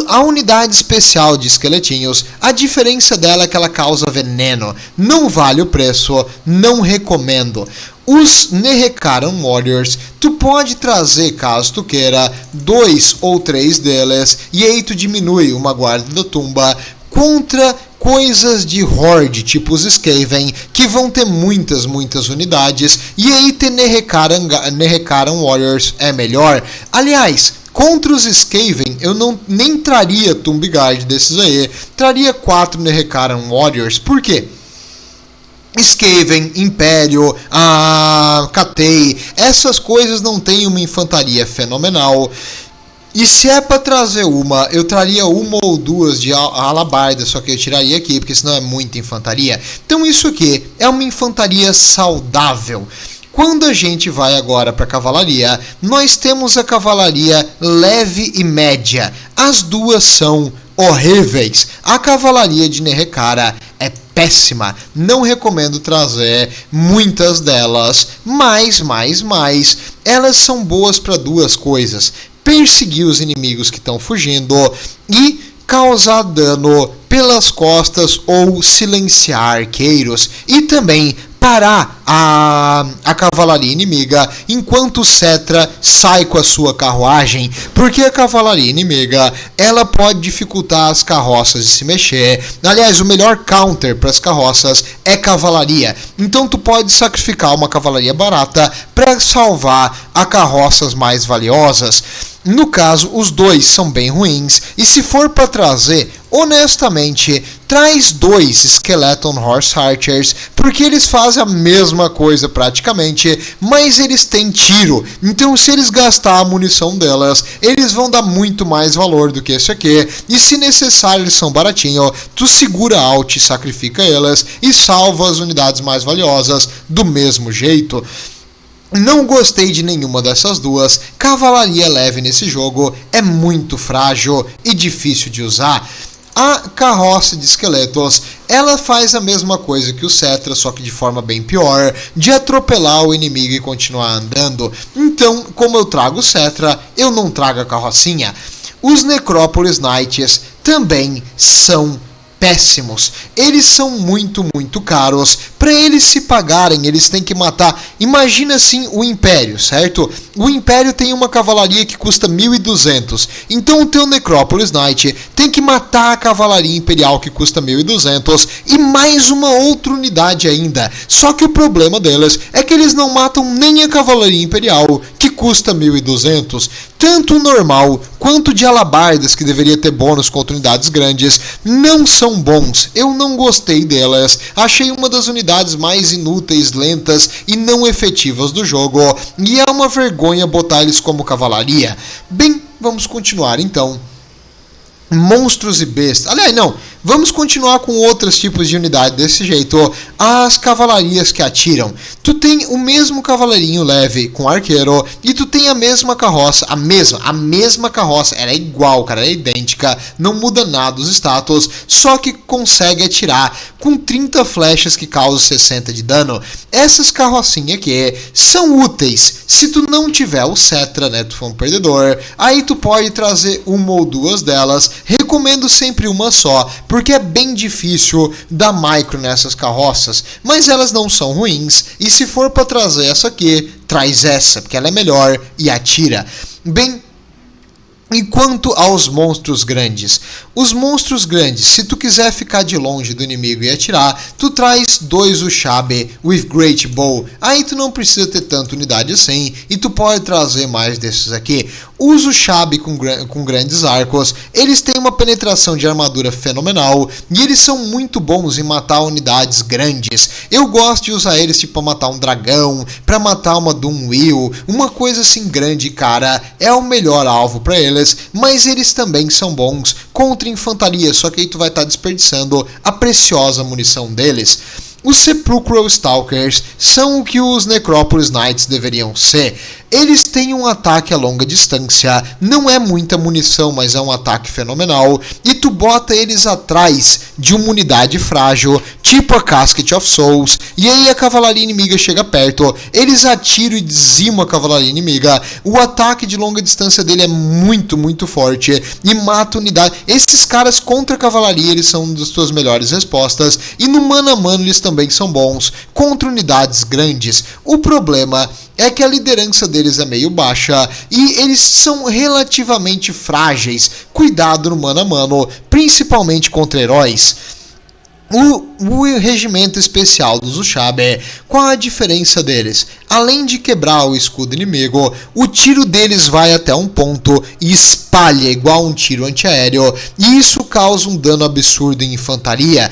A unidade especial de esqueletinhos, a diferença dela é que ela causa veneno. Não vale o preço, não recomendo. Os Nerekaran Warriors, tu pode trazer, caso tu queira, 2 ou 3 deles, e aí tu diminui uma guarda da tumba contra coisas de Horde, tipo os Skaven, que vão ter muitas unidades, e aí ter Nerekaran Warriors é melhor. Aliás, contra os Skaven, eu nem traria Tomb Guard desses aí, traria 4 Nerekaran Warriors. Por quê? Skaven, Império, Katei, essas coisas não têm uma infantaria fenomenal. E se é para trazer uma, eu traria uma ou 2 de alabarda, só que eu tiraria aqui, porque senão é muita infantaria. Então isso aqui é uma infantaria saudável. Quando a gente vai agora para a cavalaria, nós temos a cavalaria leve e média. As duas são horríveis. A cavalaria de Nerekara é péssima. Não recomendo trazer muitas delas, mas elas são boas para 2 coisas: perseguir os inimigos que estão fugindo e causar dano pelas costas ou silenciar arqueiros, e também parar a cavalaria inimiga enquanto o Cetra sai com a sua carruagem, porque a cavalaria inimiga ela pode dificultar as carroças de se mexer. Aliás, o melhor counter para as carroças é cavalaria, então tu pode sacrificar uma cavalaria barata para salvar a carroças mais valiosas. No caso, os dois são bem ruins, e se for para trazer honestamente, traz 2 Skeleton Horse Archers, porque eles fazem a mesma coisa praticamente, mas eles têm tiro. Então se eles gastar a munição delas, eles vão dar muito mais valor do que esse aqui. E se necessário, eles são baratinho, tu segura Alt e sacrifica elas e salva as unidades mais valiosas do mesmo jeito. Não gostei de nenhuma dessas duas. Cavalaria leve nesse jogo é muito frágil e difícil de usar. A carroça de esqueletos, ela faz a mesma coisa que o Cetra, só que de forma bem pior, de atropelar o inimigo e continuar andando. Então, como eu trago o Cetra, eu não trago a carrocinha. Os Necropolis Knights também são péssimos. Eles são muito caros. Para eles se pagarem, eles têm que matar. Imagina assim o Império, certo? O Império tem uma cavalaria que custa 1.200. Então o teu Necropolis Knight tem que matar a cavalaria imperial que custa 1.200 e mais uma outra unidade ainda. Só que o problema deles é que eles não matam nem a cavalaria imperial que custa 1.200. Tanto o normal quanto de alabardas, que deveria ter bônus contra unidades grandes, não são bons. Eu não gostei delas. Achei uma das unidades mais inúteis, lentas e não efetivas do jogo. E é uma vergonha botar eles como cavalaria. Bem, vamos continuar então. Monstros e bestas. Aliás, não. Vamos continuar com outros tipos de unidade desse jeito. As cavalarias que atiram. Tu tem o mesmo cavalarinho leve com arqueiro e tu tem a mesma carroça, a mesma carroça, ela é igual, cara, ela é idêntica, não muda nada os status, só que consegue atirar com 30 flechas que causam 60 de dano. Essas carrocinhas aqui são úteis se tu não tiver o Cetra, né, tu for um perdedor, aí tu pode trazer uma ou duas delas. Recomendo sempre uma só, porque é bem difícil dar micro nessas carroças, mas elas não são ruins, e se for para trazer essa aqui, traz essa, porque ela é melhor e atira. Bem, enquanto aos monstros grandes, os monstros grandes, se tu quiser ficar de longe do inimigo e atirar, tu traz 2 Ushabti with Great Bow, aí tu não precisa ter tanta unidade assim, e tu pode trazer mais desses aqui. Os Ushabti com grandes arcos, eles têm uma penetração de armadura fenomenal, e eles são muito bons em matar unidades grandes. Eu gosto de usar eles tipo para matar um dragão, para matar uma Doomwheel, uma coisa assim grande, cara, é o melhor alvo para eles. Mas eles também são bons contra infantaria, só que aí tu vai estar desperdiçando a preciosa munição deles. Os Sepulchral Stalkers são o que os Necropolis Knights deveriam ser. Eles têm um ataque a longa distância, não é muita munição, mas é um ataque fenomenal, e tu bota eles atrás de uma unidade frágil, tipo a Casket of Souls, e aí a cavalaria inimiga chega perto, eles atiram e dizimam a cavalaria inimiga. O ataque de longa distância dele é muito forte, e mata a unidade. Esses caras contra a cavalaria, eles são uma das tuas melhores respostas, e no mano a mano eles também são bons contra unidades grandes. O problema é que a liderança deles é meio baixa e eles são relativamente frágeis. Cuidado no mano a mano, principalmente contra heróis. O regimento especial dos Ushabti, qual a diferença deles? Além de quebrar o escudo inimigo, o tiro deles vai até um ponto e espalha igual um tiro antiaéreo, e isso causa um dano absurdo em infantaria.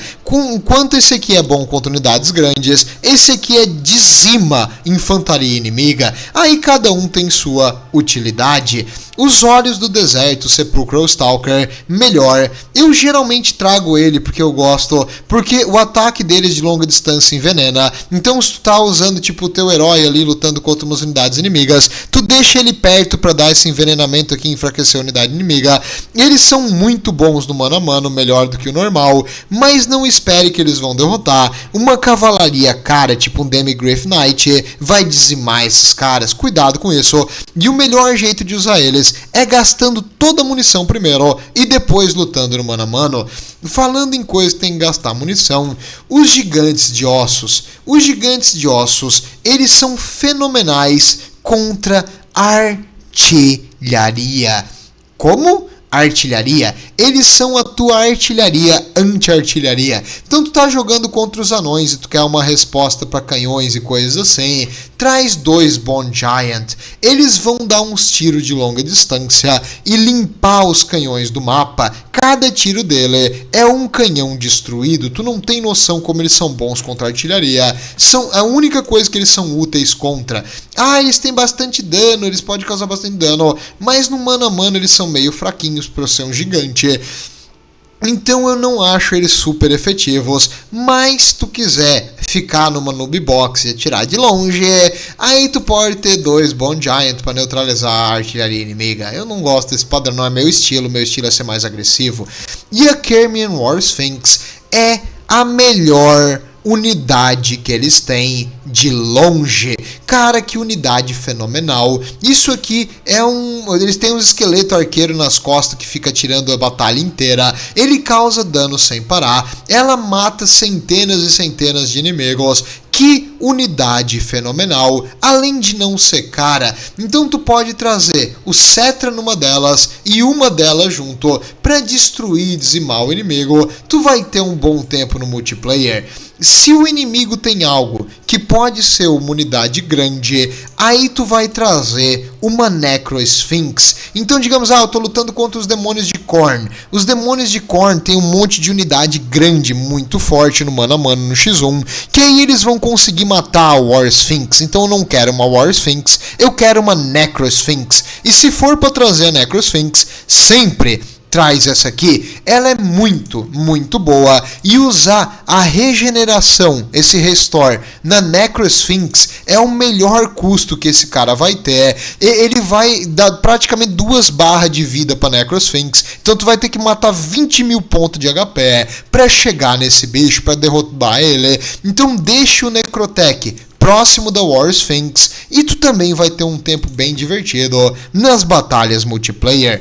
Enquanto esse aqui é bom contra unidades grandes, esse aqui dizima infantaria inimiga. Aí cada um tem sua utilidade. Os Olhos do Deserto, Sepulchral Stalker, melhor. Eu geralmente trago ele porque eu gosto, porque o ataque deles de longa distância envenena. Então se tu tá usando tipo o teu herói ali lutando contra umas unidades inimigas, tu deixa ele perto para dar esse envenenamento aqui e enfraquecer a unidade inimiga. Eles são muito bons no mano a mano, melhor do que o normal, mas não espere que eles vão derrotar. Uma cavalaria cara, tipo um Demigryph Knight, vai dizimar esses caras. Cuidado com isso. E o melhor jeito de usar eles é gastando toda a munição primeiro e depois lutando no mano a mano. Falando em coisas que tem que gastar munição, os gigantes de ossos. Os gigantes de ossos, eles são fenomenais contra artilharia. Como? Artilharia. eles são a tua artilharia anti-artilharia. Então tu tá jogando contra os anões e tu quer uma resposta para canhões e coisas assim, traz 2 Bone Giant, eles vão dar uns tiros de longa distância e limpar os canhões do mapa. Cada tiro dele é um canhão destruído, tu não tem noção como eles são bons contra a artilharia, são a única coisa que eles são úteis contra. Eles têm bastante dano, eles podem causar bastante dano, mas no mano a mano eles são meio fraquinhos para ser um gigante. Então eu não acho eles super efetivos, mas se tu quiser ficar numa noob box e atirar de longe, aí tu pode ter 2 Bone Giant para neutralizar a artilharia inimiga. Eu não gosto desse padrão, não é meu estilo é ser mais agressivo. E a Khmer War Sphinx é a melhor unidade que eles têm de longe. Cara, que unidade fenomenal. Isso aqui é eles têm um esqueleto arqueiro nas costas que fica tirando a batalha inteira. Ele causa dano sem parar. Ela mata centenas e centenas de inimigos. Que unidade fenomenal, além de não ser cara. Então tu pode trazer o Cetra numa delas e uma delas junto para destruir e dizimar o inimigo. Tu vai ter um bom tempo no multiplayer. Se o inimigo tem algo que pode ser uma unidade grande, aí tu vai trazer uma Necrosphinx. Então digamos, eu tô lutando contra os demônios de Khorne. Os demônios de Khorne tem um monte de unidade grande, muito forte no mano a mano, no X1, que aí eles vão conseguir matar a War Sphinx. Então eu não quero uma War Sphinx, eu quero uma Necrosphinx. E se for para trazer a Necrosphinx, sempre traz essa aqui. Ela é muito, muito boa. E usar a regeneração, esse restore, na Necrosphinx é o melhor custo que esse cara vai ter. Ele vai dar praticamente 2 barras de vida para Necrosphinx. Então tu vai ter que matar 20 mil pontos de HP para chegar nesse bicho, para derrotar ele. Então deixa o Necrotech próximo da War Sphinx e tu também vai ter um tempo bem divertido nas batalhas multiplayer.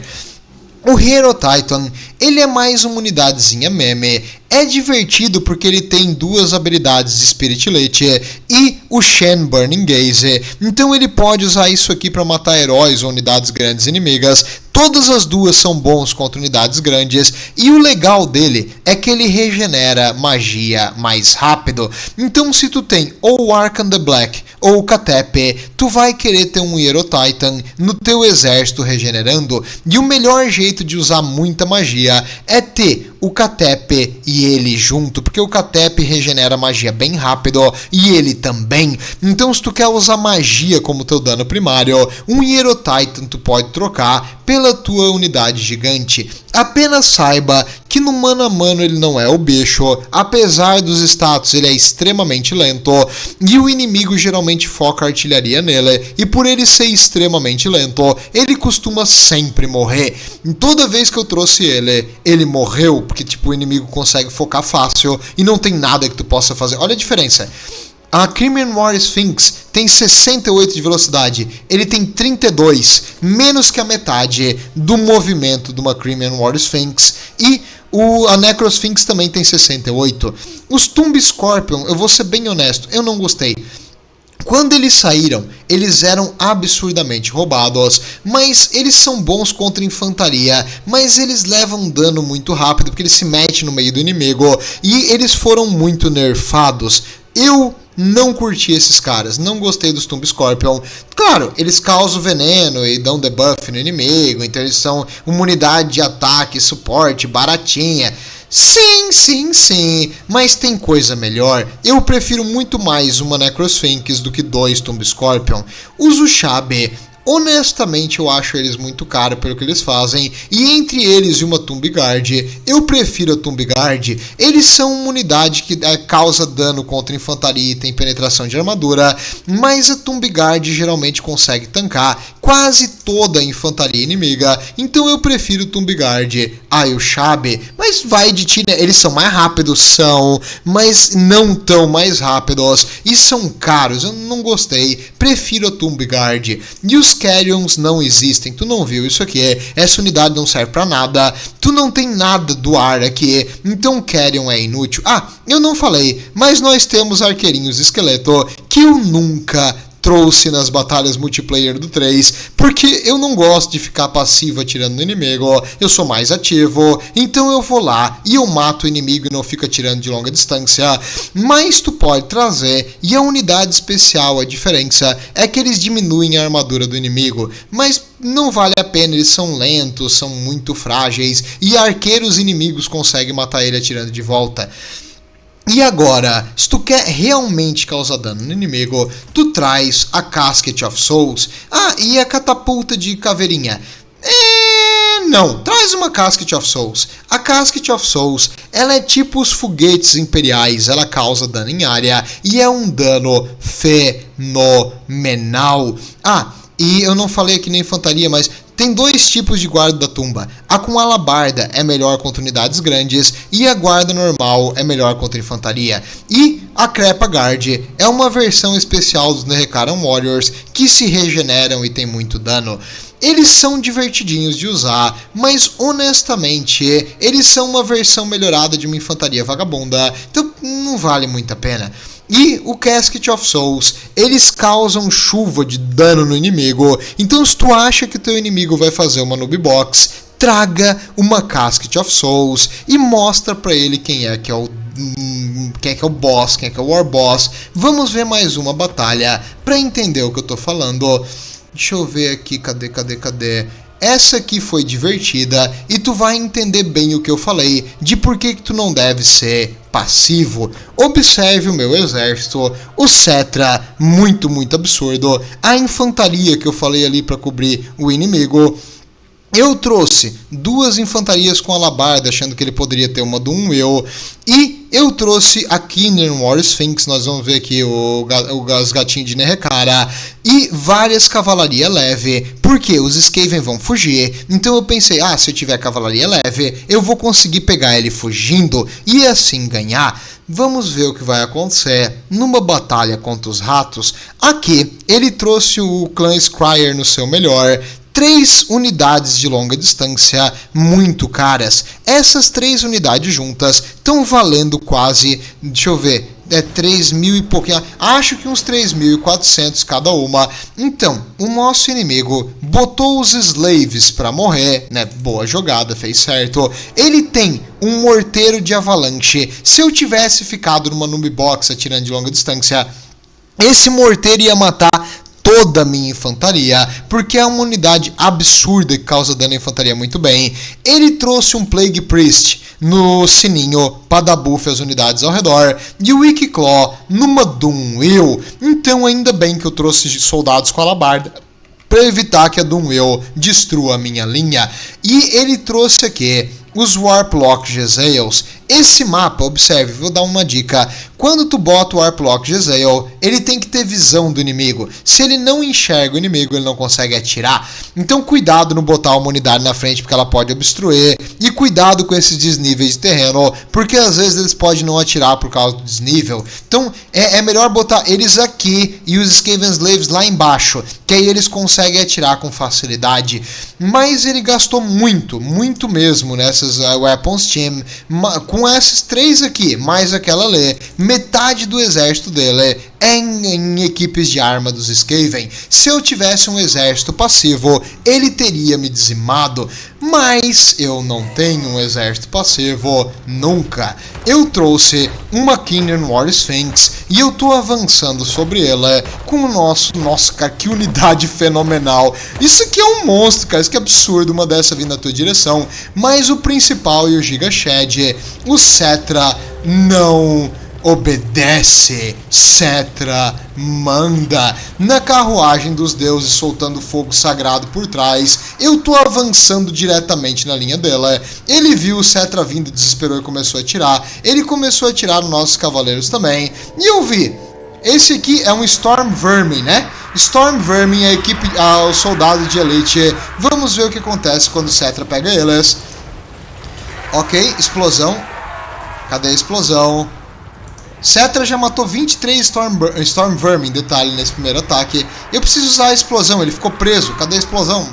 O Hero Titan, ele é mais uma unidadezinha meme, é divertido porque ele tem 2 habilidades de Spirit Elite e o Shen Burning Gaze, então ele pode usar isso aqui para matar heróis ou unidades grandes inimigas. Todas as 2 são bons contra unidades grandes e o legal dele é que ele regenera magia mais rápido. Então se tu tem ou o Arkan the Black ou o Katep, tu vai querer ter um Hero Titan no teu exército regenerando, e o melhor jeito de usar muita magia é ter o Katep e ele junto, porque o Katep regenera magia bem rápido e ele também. Então se tu quer usar magia como teu dano primário, um Hero Titan tu pode trocar pela tua unidade gigante. Apenas saiba que no mano a mano ele não é o bicho, apesar dos status ele é extremamente lento e o inimigo geralmente foca a artilharia nele, e por ele ser extremamente lento, ele costuma sempre morrer. E toda vez que eu trouxe ele morreu, porque tipo o inimigo consegue focar fácil e não tem nada que tu possa fazer. Olha a diferença. A Khmer War Sphinx tem 68 de velocidade, ele tem 32, menos que a metade do movimento de uma Khmer War Sphinx, e a Necrosphinx também tem 68. Os Tomb Scorpion, eu vou ser bem honesto, eu não gostei. Quando eles saíram, eles eram absurdamente roubados, mas eles são bons contra infantaria, mas eles levam dano muito rápido, porque eles se metem no meio do inimigo, e eles foram muito nerfados. Eu não curti esses caras, não gostei dos Tomb Scorpion. Claro, eles causam veneno e dão debuff no inimigo, então eles são uma unidade de ataque, suporte, baratinha. Sim, mas tem coisa melhor. Eu prefiro muito mais uma Necrosphinx do que 2 Tomb Scorpion. Os Ushabé, honestamente eu acho eles muito caros pelo que eles fazem, e entre eles e uma Tomb Guard, eu prefiro a Tomb Guard. Eles são uma unidade que causa dano contra infantaria e tem penetração de armadura, mas a Tomb Guard geralmente consegue tancar quase toda a infantaria inimiga, então eu prefiro Tomb Guard a Ushabé. Mas vai de ti, né? Eles são mais rápidos, mas não tão mais rápidos, e são caros, eu não gostei, prefiro a Tomb Guard. E os Carrions não existem, tu não viu isso aqui, essa unidade não serve pra nada, tu não tem nada do ar aqui, então Carrion é inútil. Eu não falei, mas nós temos arqueirinhos esqueleto que eu nunca trouxe nas batalhas multiplayer do 3, porque eu não gosto de ficar passivo atirando no inimigo, eu sou mais ativo, então eu vou lá e eu mato o inimigo e não fico atirando de longa distância. Mas tu pode trazer, e a unidade especial, a diferença é que eles diminuem a armadura do inimigo, mas não vale a pena, eles são lentos, são muito frágeis, e arqueiros inimigos conseguem matar ele atirando de volta. E agora, se tu quer realmente causar dano no inimigo, tu traz a Casket of Souls. Ah, e a catapulta de caveirinha. Não, traz uma Casket of Souls. A Casket of Souls, ela é tipo os foguetes imperiais, ela causa dano em área e é um dano fenomenal. Ah, e eu não falei aqui na infantaria, mas tem dois tipos de guarda da tumba. A com alabarda é melhor contra unidades grandes e a guarda normal é melhor contra infantaria. E a Crepa Guard é uma versão especial dos Nehekaran Warriors que se regeneram e tem muito dano. Eles são divertidinhos de usar, mas honestamente, eles são uma versão melhorada de uma infantaria vagabunda, então não vale muito a pena. E o Casket of Souls, eles causam chuva de dano no inimigo, então se tu acha que teu inimigo vai fazer uma noob box, traga uma Casket of Souls e mostra pra ele quem é que é o boss, quem é que é o War Boss. Vamos ver mais uma batalha pra entender o que eu tô falando. Deixa eu ver aqui, cadê? Essa aqui foi divertida e tu vai entender bem o que eu falei de por que tu não deve ser passivo. Observe o meu exército, o Cetra, muito absurdo, a infantaria que eu falei ali para cobrir o inimigo. Eu trouxe duas infantarias com alabarda, achando que ele poderia ter uma do eu. E eu trouxe a Keener War Sphinx, nós vamos ver aqui os gatinhos de Nehekara. E várias cavalaria leve, porque os Skaven vão fugir. Então eu pensei, se eu tiver cavalaria leve, eu vou conseguir pegar ele fugindo e assim ganhar. Vamos ver o que vai acontecer numa batalha contra os ratos. Aqui, ele trouxe o clã Scryer no seu melhor. 3 unidades de longa distância muito caras. Essas 3 unidades juntas estão valendo quase, deixa eu ver, 3.000 e pouquinho, acho que uns 3.400 cada uma. Então, o nosso inimigo botou os slaves para morrer, né? Boa jogada, fez certo. Ele tem um morteiro de avalanche. Se eu tivesse ficado numa noob box atirando de longa distância, esse morteiro ia matar toda a minha infantaria, porque é uma unidade absurda que causa dano à infantaria muito bem. Ele trouxe um Plague Priest no sininho para dar buff às unidades ao redor, e o Wikiclaw numa Doom-Will. Então ainda bem que eu trouxe soldados com alabarda para evitar que a Doom-Will destrua a minha linha. E ele trouxe aqui os Warplock Jezzails. Esse mapa, observe, vou dar uma dica. Quando tu bota o Warplock Jezzail, ele tem que ter visão do inimigo. Se ele não enxerga o inimigo, ele não consegue atirar. Então cuidado no botar uma unidade na frente, porque ela pode obstruir. E cuidado com esses desníveis de terreno, porque às vezes eles podem não atirar por causa do desnível. Então é melhor botar eles aqui e os Skaven Slaves lá embaixo, que aí eles conseguem atirar com facilidade. Mas ele gastou muito mesmo nessas Weapons Team. Com essas 3 aqui, mais aquela ali, metade do exército dele é em equipes de arma dos Skaven. Se eu tivesse um exército passivo, ele teria me dizimado. Mas eu não tenho um exército passivo, nunca. Eu trouxe uma Keener War Sphinx e eu tô avançando sobre ela com o nosso cara, que unidade fenomenal. Isso aqui é um monstro, cara, isso que é absurdo, uma dessa vindo na tua direção. Mas o principal e o Giga Shed, o Cetra não obedece. Cetra manda. Na carruagem dos deuses soltando fogo sagrado por trás, eu tô avançando diretamente na linha dela. Ele viu o Cetra vindo, desesperou e começou a atirar. Ele começou a atirar nos nossos cavaleiros também. E eu vi, esse aqui é um Storm Vermin, né? Storm Vermin, a equipe, os soldados de elite. Vamos ver o que acontece quando o Cetra pega eles. Ok, explosão. Cadê a explosão? Cetra já matou 23 Storm Vermin, detalhe, nesse primeiro ataque. Eu preciso usar a explosão, ele ficou preso. Cadê a explosão?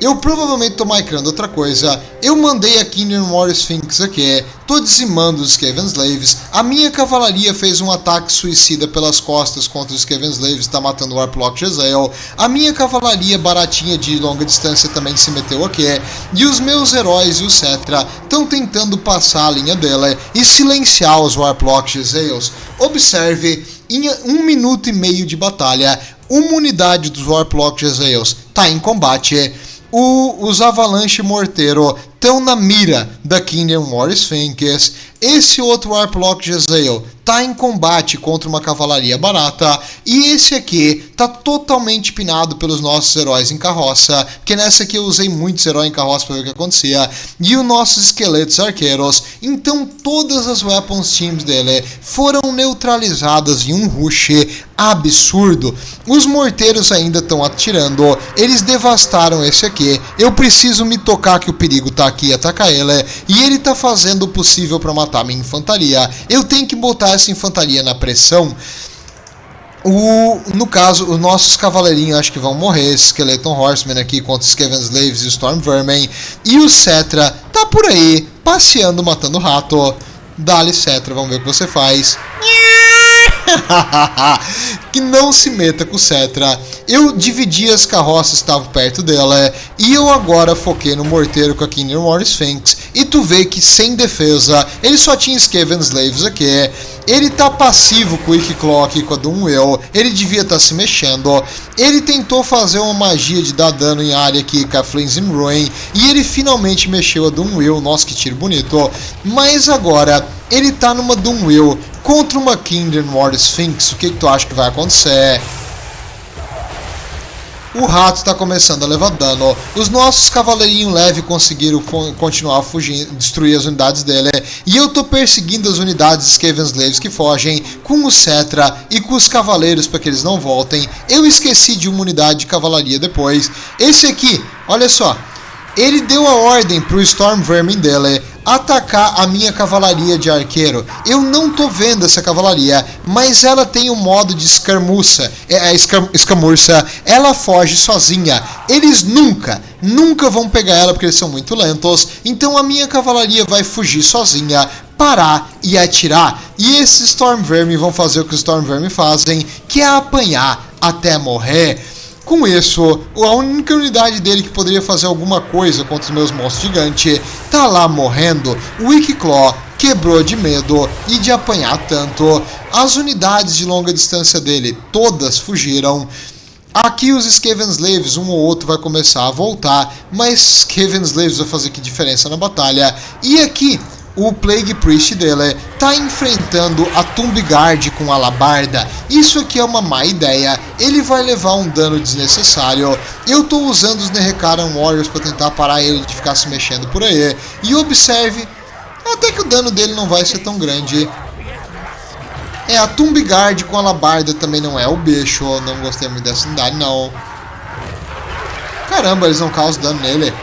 Eu provavelmente tô micrando outra coisa. Eu mandei a Kingdom War Sphinx aqui. Tô dizimando os Skaven Slaves. A minha cavalaria fez um ataque suicida pelas costas contra os Skaven Slaves. Tá matando o Warplock Jezzael. A minha cavalaria baratinha de longa distância também se meteu aqui. E os meus heróis e o Cetra estão tentando passar a linha dela e silenciar os Warplock Jezzaels. Observe, em 1 minuto e meio de batalha, uma unidade dos Warplock Jezzaels tá em combate. Os Avalanche Morteiro estão na mira da Kingdom War Sphinx. Esse outro Warplock Jezzael tá em combate contra uma cavalaria barata. E esse aqui tá totalmente pinado pelos nossos heróis em carroça. Porque nessa aqui eu usei muitos heróis em carroça para ver o que acontecia. E os nossos esqueletos arqueiros. Então todas as weapons teams dele foram neutralizadas em um rush absurdo. Os morteiros ainda estão atirando. Eles devastaram esse aqui. Eu preciso me tocar que o perigo tá aqui e atacar ele. E ele tá fazendo o possível para matar minha infantaria. Eu tenho que botar essa infantaria na pressão. No caso, os nossos cavaleirinhos acho que vão morrer. Esse Skeleton Horseman aqui contra os Skaven Slaves e o Storm Vermin. E o Cetra tá por aí, passeando, matando rato. Dá-lhe Cetra, vamos ver o que você faz. Que não se meta com o Cetra. Eu dividi as carroças que estavam perto dela. E eu agora foquei no morteiro com a Kingdom War Sphinx. E tu vê que sem defesa ele só tinha Skaven Slaves aqui. Ele tá passivo com o Quick Clock com a Doomwheel. Ele devia estar se mexendo. Ele tentou fazer uma magia de dar dano em área aqui com a Flames in Ruin. E ele finalmente mexeu a Doomwheel. Nossa, que tiro bonito. Mas agora ele tá numa Doomwheel contra uma Kingdom War Sphinx. O que tu acha que vai acontecer? O rato está começando a levar dano. Os nossos cavaleirinhos leves conseguiram continuar fugindo, destruir as unidades dele. E eu tô perseguindo as unidades Skaven Slaves que fogem com o Cetra e com os cavaleiros para que eles não voltem. Eu esqueci de uma unidade de cavalaria depois. Esse aqui, olha só. Ele deu a ordem pro Storm Vermin dele atacar a minha cavalaria de arqueiro. Eu não tô vendo essa cavalaria, mas ela tem um modo de escamurça. Ela foge sozinha. Eles nunca vão pegar ela porque eles são muito lentos. Então a minha cavalaria vai fugir sozinha, parar e atirar. E esses Storm Vermin vão fazer o que os Storm Vermin fazem, que é apanhar até morrer. Com isso, a única unidade dele que poderia fazer alguma coisa contra os meus monstros gigantes tá lá morrendo. O Wikiclaw quebrou de medo e de apanhar tanto. As unidades de longa distância dele todas fugiram. Aqui os Skaven Slaves, um ou outro vai começar a voltar, mas Skaven Slaves vai fazer que diferença na batalha. E aqui o Plague Priest dele tá enfrentando a Tomb Guard com alabarda. Isso aqui é uma má ideia. Ele vai levar um dano desnecessário. Eu tô usando os Nehekaran Warriors para tentar parar ele de ficar se mexendo por aí. E observe, até que o dano dele não vai ser tão grande. A Tomb Guard com alabarda também não é o bicho. Não gostei muito dessa unidade, não. Caramba, eles não causam dano nele.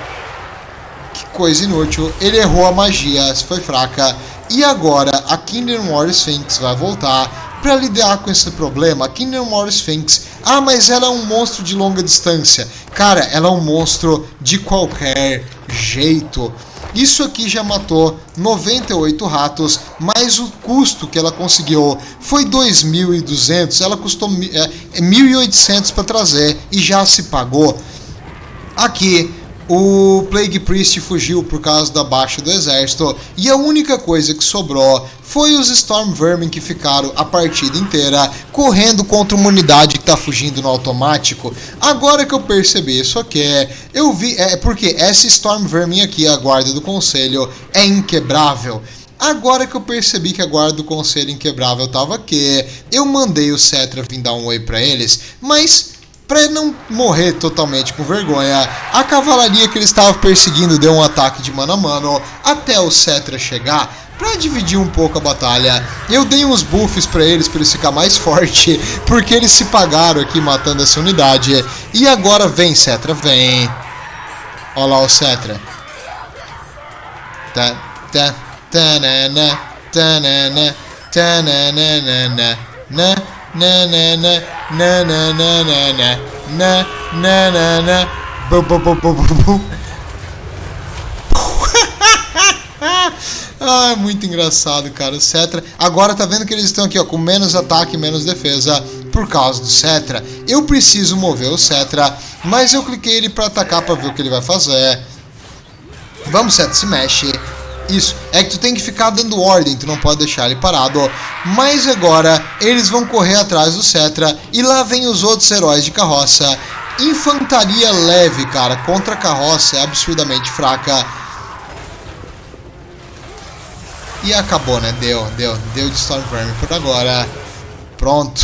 Que coisa inútil. Ele errou a magia, foi fraca. E agora a Kingdom War Sphinx vai voltar para lidar com esse problema. A Kingdom War Sphinx, mas ela é um monstro de longa distância. Cara, ela é um monstro de qualquer jeito. Isso aqui já matou 98 ratos, mas o custo que ela conseguiu foi 2.200. Ela custou 1.800 para trazer e já se pagou. Aqui o Plague Priest fugiu por causa da baixa do exército e a única coisa que sobrou foi os Storm Vermin que ficaram a partida inteira correndo contra uma unidade que está fugindo no automático. Agora que eu percebi isso aqui, eu vi, porque essa Storm Vermin aqui, a guarda do conselho, é inquebrável. Agora que eu percebi que a guarda do conselho inquebrável estava aqui, eu mandei o Cetra vir dar um oi para eles, mas para não morrer totalmente com vergonha, a cavalaria que eles estavam perseguindo deu um ataque de mano a mano até o Cetra chegar. Para dividir um pouco a batalha, eu dei uns buffs para eles ficar mais forte, porque eles se pagaram aqui matando essa unidade. E agora vem, Cetra, vem. Olha lá o Cetra. Ah, muito engraçado, cara. O Cetra. Agora tá vendo que eles estão aqui, ó, com menos ataque e menos defesa por causa do Cetra. Eu preciso mover o Cetra, mas eu cliquei ele pra atacar pra ver o que ele vai fazer. Vamos, Cetra, se mexe. Isso, é que tu tem que ficar dando ordem, tu não pode deixar ele parado. Mas agora eles vão correr atrás do Cetra e lá vem os outros heróis de carroça. Infantaria leve, cara, contra a carroça é absurdamente fraca. E acabou, né? Deu de Stormvermin por agora. Pronto.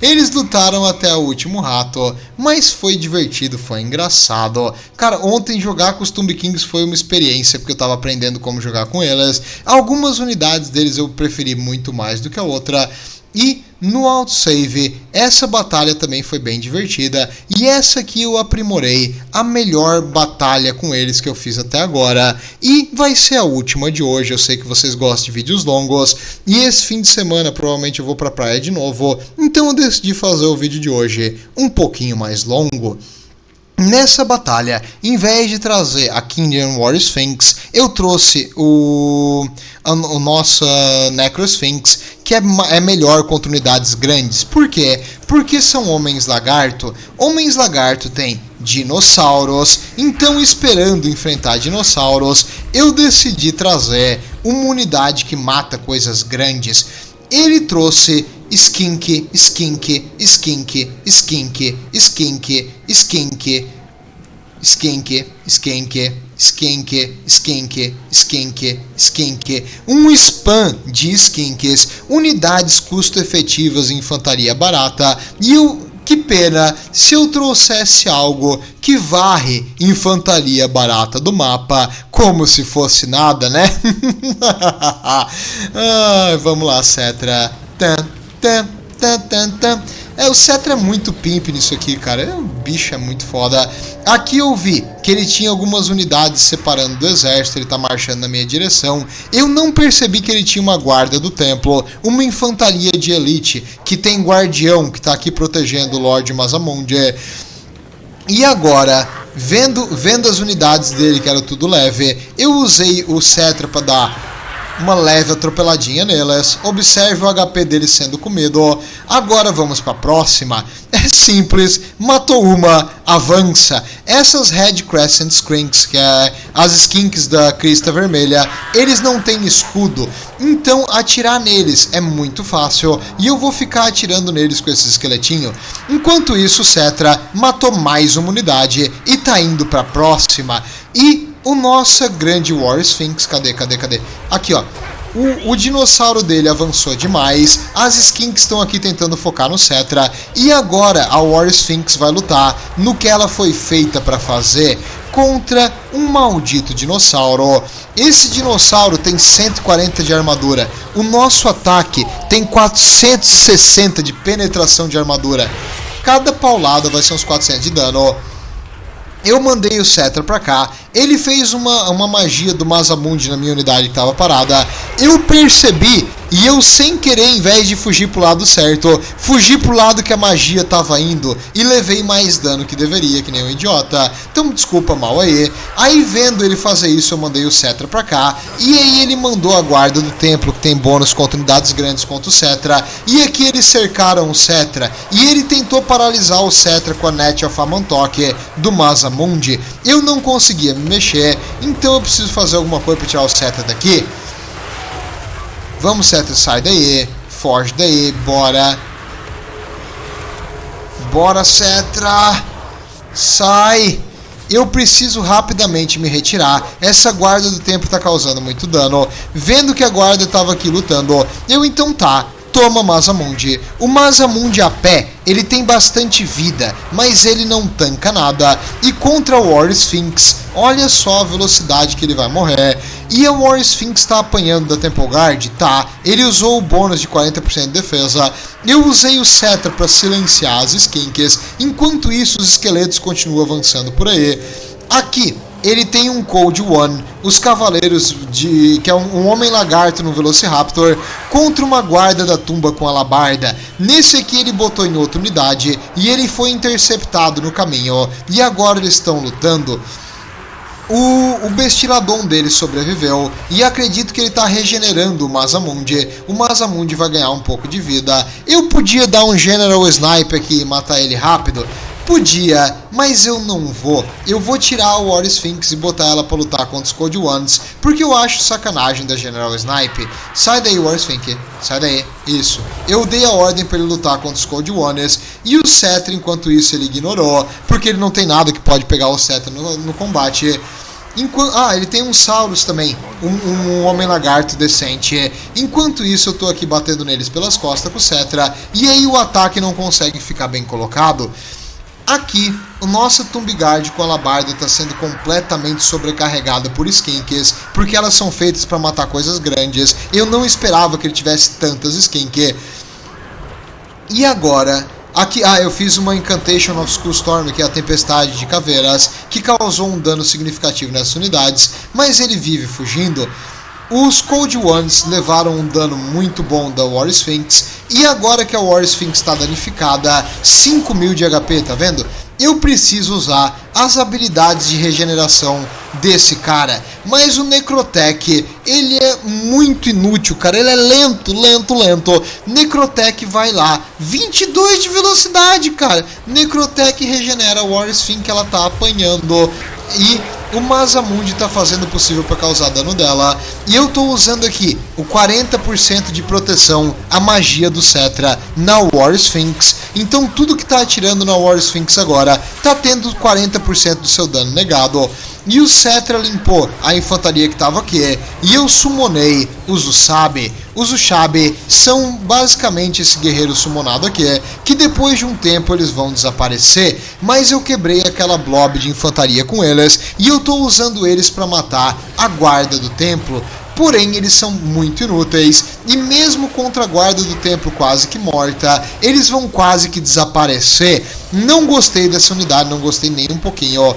Eles lutaram até o último rato, mas foi divertido, foi engraçado. Cara, ontem jogar com os Tomb Kings foi uma experiência, porque eu tava aprendendo como jogar com eles. Algumas unidades deles eu preferi muito mais do que a outra. E no autosave, essa batalha também foi bem divertida. E essa aqui eu aprimorei, a melhor batalha com eles que eu fiz até agora. E vai ser a última de hoje. Eu sei que vocês gostam de vídeos longos. E esse fim de semana provavelmente eu vou pra praia de novo. Então eu decidi fazer o vídeo de hoje um pouquinho mais longo. Nessa batalha, em vez de trazer a Kingdom War Sphinx, eu trouxe o nosso Necrosphinx, que é melhor contra unidades grandes. Por quê? Porque são homens lagarto. Homens lagarto tem dinossauros, então esperando enfrentar dinossauros, eu decidi trazer uma unidade que mata coisas grandes. Ele trouxe Skink, Skink, Skink, Skink, Skink, Skink, Skink, Skink, Skink, Skink, Skink, Skink, um spam de Skinks, unidades custo-efetivas em infantaria barata, e que pena se eu trouxesse algo que varre infantaria barata do mapa, como se fosse nada, né? Vamos lá, Cetra. O Cetra é muito pimp nisso aqui, cara. O bicho é muito foda. Aqui eu vi que ele tinha algumas unidades separando do exército. Ele tá marchando na minha direção. Eu não percebi que ele tinha uma guarda do templo, uma infantaria de elite, que tem guardião que tá aqui protegendo o Lord Masamund. E agora, vendo as unidades dele, que era tudo leve, eu usei o Cetra para dar uma leve atropeladinha nelas. Observe o HP dele sendo comido. Agora vamos para a próxima. É simples, matou uma, avança. Essas Red Crescent Skinks, que é as Skinks da Crista Vermelha, eles não têm escudo, então atirar neles é muito fácil e eu vou ficar atirando neles com esses esqueletinhos. Enquanto isso, o Cetra matou mais uma unidade e tá indo para a próxima. E o nosso grande War Sphinx, cadê? Aqui, ó. O dinossauro dele avançou demais. As Skinks estão aqui tentando focar no Cetra. E agora a War Sphinx vai lutar no que ela foi feita para fazer contra um maldito dinossauro. Esse dinossauro tem 140 de armadura. O nosso ataque tem 460 de penetração de armadura. Cada paulada vai ser uns 400 de dano. Eu mandei o Cetra pra cá, ele fez uma magia do Masamund na minha unidade que estava parada. Eu percebi e eu, sem querer, em vez de fugir pro lado certo, fugi pro lado que a magia estava indo e levei mais dano que deveria, que nem um idiota. Então desculpa mal aí. Aí, vendo ele fazer isso, eu mandei o Cetra pra cá. E aí ele mandou a guarda do templo, que tem bônus contra unidades grandes contra o Cetra. E aqui eles cercaram o Cetra e ele tentou paralisar o Cetra com a Net of Amantok do Masamund. Eu não conseguia me mexer, então eu preciso fazer alguma coisa para tirar o Cetra daqui. Vamos, Cetra, sai daí, foge daí, bora. Bora, Cetra, sai. Eu preciso rapidamente me retirar. Essa guarda do tempo está causando muito dano. Vendo que a guarda estava aqui lutando, eu então toma Masamund. O Masamund a pé, ele tem bastante vida, mas ele não tanca nada. E contra o War Sphinx, olha só a velocidade que ele vai morrer. E o War Sphinx está apanhando da Temple Guard? Tá. Ele usou o bônus de 40% de defesa. Eu usei o Cetra para silenciar as Skinks. Enquanto isso, os esqueletos continuam avançando por aí. Aqui, ele tem um Code One, os cavaleiros que é um homem lagarto no Velociraptor, contra uma guarda da tumba com alabarda. Nesse aqui ele botou em outra unidade e ele foi interceptado no caminho. E agora eles estão lutando. O Bestiladon dele sobreviveu e acredito que ele está regenerando o Masamune. O Masamune vai ganhar um pouco de vida. Eu podia dar um General Sniper aqui e matar ele rápido? Podia, mas eu não vou. Eu vou tirar a War Sphinx e botar ela pra lutar contra os Code Ones, porque eu acho sacanagem da General Snipe. Sai daí, War Sphinx. Sai daí. Isso. Eu dei a ordem pra ele lutar contra os Code Ones, e o Cetra, enquanto isso, ele ignorou, porque ele não tem nada que pode pegar o Cetra no combate. Ele tem um Saurus também, um homem lagarto decente. Enquanto isso eu tô aqui batendo neles pelas costas com o Cetra, e aí o ataque não consegue ficar bem colocado. Aqui, o nosso Tomb Guard com a alabarda está sendo completamente sobrecarregada por skinks, porque elas são feitas para matar coisas grandes. Eu não esperava que ele tivesse tantas skink. E agora, aqui, eu fiz uma Incantation of Skullstorm, que é a tempestade de caveiras, que causou um dano significativo nessas unidades, mas ele vive fugindo. Os Code Ones levaram um dano muito bom da War Sphinx, e agora que a War Sphinx está danificada, 5.000 de HP, tá vendo? Eu preciso usar as habilidades de regeneração desse cara, mas o Necrotech, ele é muito inútil, cara, ele é lento. Necrotech vai lá, 22 de velocidade, cara. Necrotech regenera a War Sphinx, ela tá apanhando, e o Masamune está fazendo o possível para causar dano dela. E eu estou usando aqui o 40% de proteção, a magia do Cetra na War Sphinx. Então tudo que está atirando na War Sphinx agora está tendo 40% do seu dano negado. E o Cetra limpou a infantaria que estava aqui. E eu summonei os Usabi. Os Ushabi são basicamente esse guerreiro summonado aqui, que depois de um tempo eles vão desaparecer, mas eu quebrei aquela blob de infantaria com eles, e eu estou usando eles para matar a guarda do templo. Porém, eles são muito inúteis, e mesmo contra a guarda do templo quase que morta, eles vão quase que desaparecer. Não gostei dessa unidade, não gostei nem um pouquinho.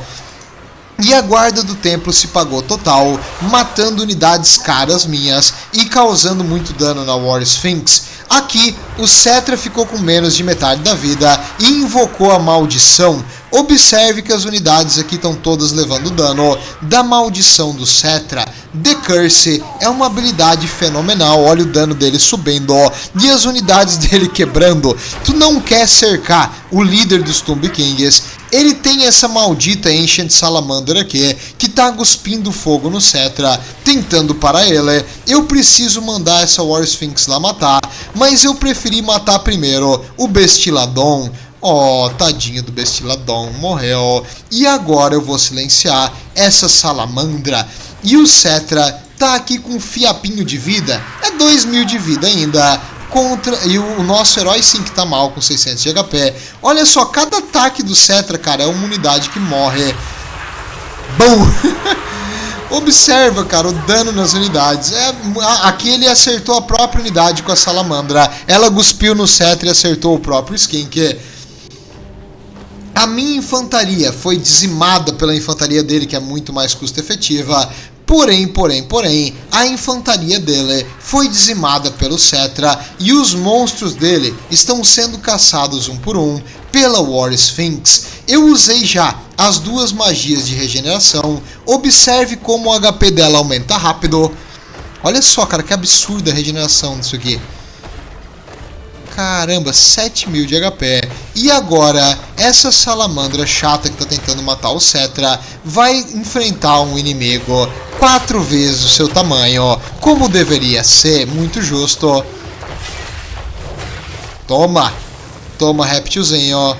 E a guarda do templo se pagou total, matando unidades caras minhas e causando muito dano na War Sphinx. Aqui, o Cetra ficou com menos de metade da vida e invocou a maldição. Observe que as unidades aqui estão todas levando dano da maldição do Cetra. The Curse é uma habilidade fenomenal, olha o dano dele subindo, e as unidades dele quebrando. Tu não quer cercar o líder dos Tomb Kings. Ele tem essa maldita Ancient Salamander aqui, que tá cuspindo fogo no Cetra, tentando parar ele. Eu preciso mandar essa War Sphinx lá matar, mas eu preferi matar primeiro o Bestiladon. Oh, tadinho do Bestiladon, morreu. E agora eu vou silenciar essa salamandra. E o Cetra tá aqui com um fiapinho de vida, é 2.000 de vida ainda. E o nosso herói sim que tá mal com 600 de HP. Olha só, cada ataque do Cetra, cara, é uma unidade que morre. Bom, observa, cara, o dano nas unidades. Aqui ele acertou a própria unidade com a salamandra. Ela cuspiu no Cetra e acertou o próprio skink. A minha infantaria foi dizimada pela infantaria dele, que é muito mais custo-efetiva. Porém, a infantaria dele foi dizimada pelo Cetra e os monstros dele estão sendo caçados um por um pela War Sphinx. Eu usei já as duas magias de regeneração. Observe como o HP dela aumenta rápido. Olha só, cara, que absurda a regeneração disso aqui. Caramba, 7.000 de HP. E agora, essa salamandra chata que tá tentando matar o Cetra vai enfrentar um inimigo 4 vezes o seu tamanho, como deveria ser, muito justo. Toma, réptilzinho.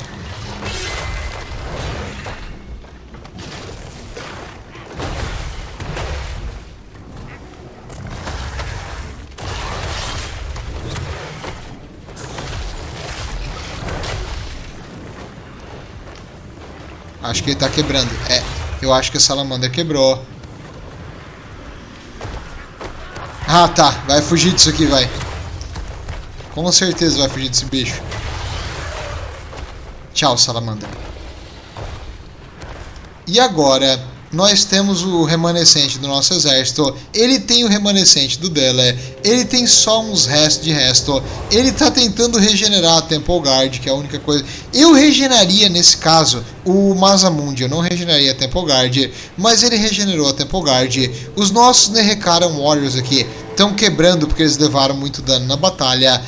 Acho que ele tá quebrando. Eu acho que a salamandra quebrou. Ah, tá. Vai fugir disso aqui, vai. Com certeza vai fugir desse bicho. Tchau, salamandra. E agora, nós temos o remanescente do nosso exército, ele tem o remanescente do Dele, ele tem só uns restos de resto, ele tá tentando regenerar a Temple Guard, que é a única coisa. Eu regeneraria nesse caso o Masamune, eu não regeneraria a Temple Guard, mas ele regenerou a Temple Guard. Os nossos Nehekaran Warriors aqui estão quebrando porque eles levaram muito dano na batalha,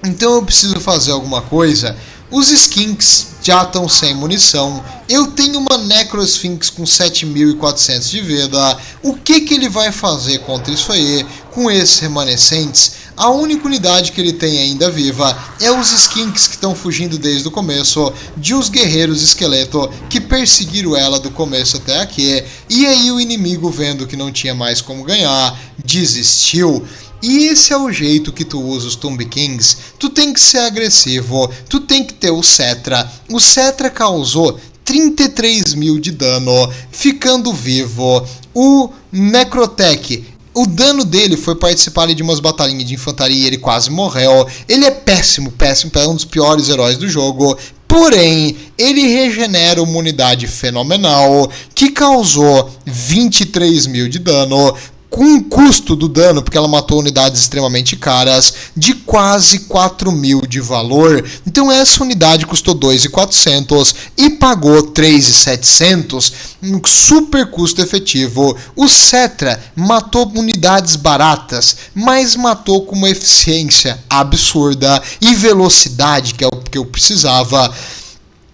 então eu preciso fazer alguma coisa. Os Skinks já estão sem munição. Eu tenho uma Necrosphinx com 7.400 de vida. O que ele vai fazer contra isso aí? Com esses remanescentes, a única unidade que ele tem ainda viva é os Skinks que estão fugindo desde o começo, de os guerreiros esqueleto que perseguiram ela do começo até aqui. E aí o inimigo, vendo que não tinha mais como ganhar, desistiu. E esse é o jeito que tu usa os Tomb Kings. Tu tem que ser agressivo, tu tem que ter o Cetra. O Cetra causou 33.000 de dano, ficando vivo. O Necrotech, o dano dele foi participar ali de umas batalhinhas de infantaria e ele quase morreu. Ele é péssimo, é um dos piores heróis do jogo. Porém, ele regenera uma unidade fenomenal que causou 23.000 de dano, com um custo do dano, porque ela matou unidades extremamente caras, de quase 4.000 de valor. Então essa unidade custou 2.400 e pagou 3.700, um super custo efetivo. O Cetra matou unidades baratas, mas matou com uma eficiência absurda e velocidade, que é o que eu precisava.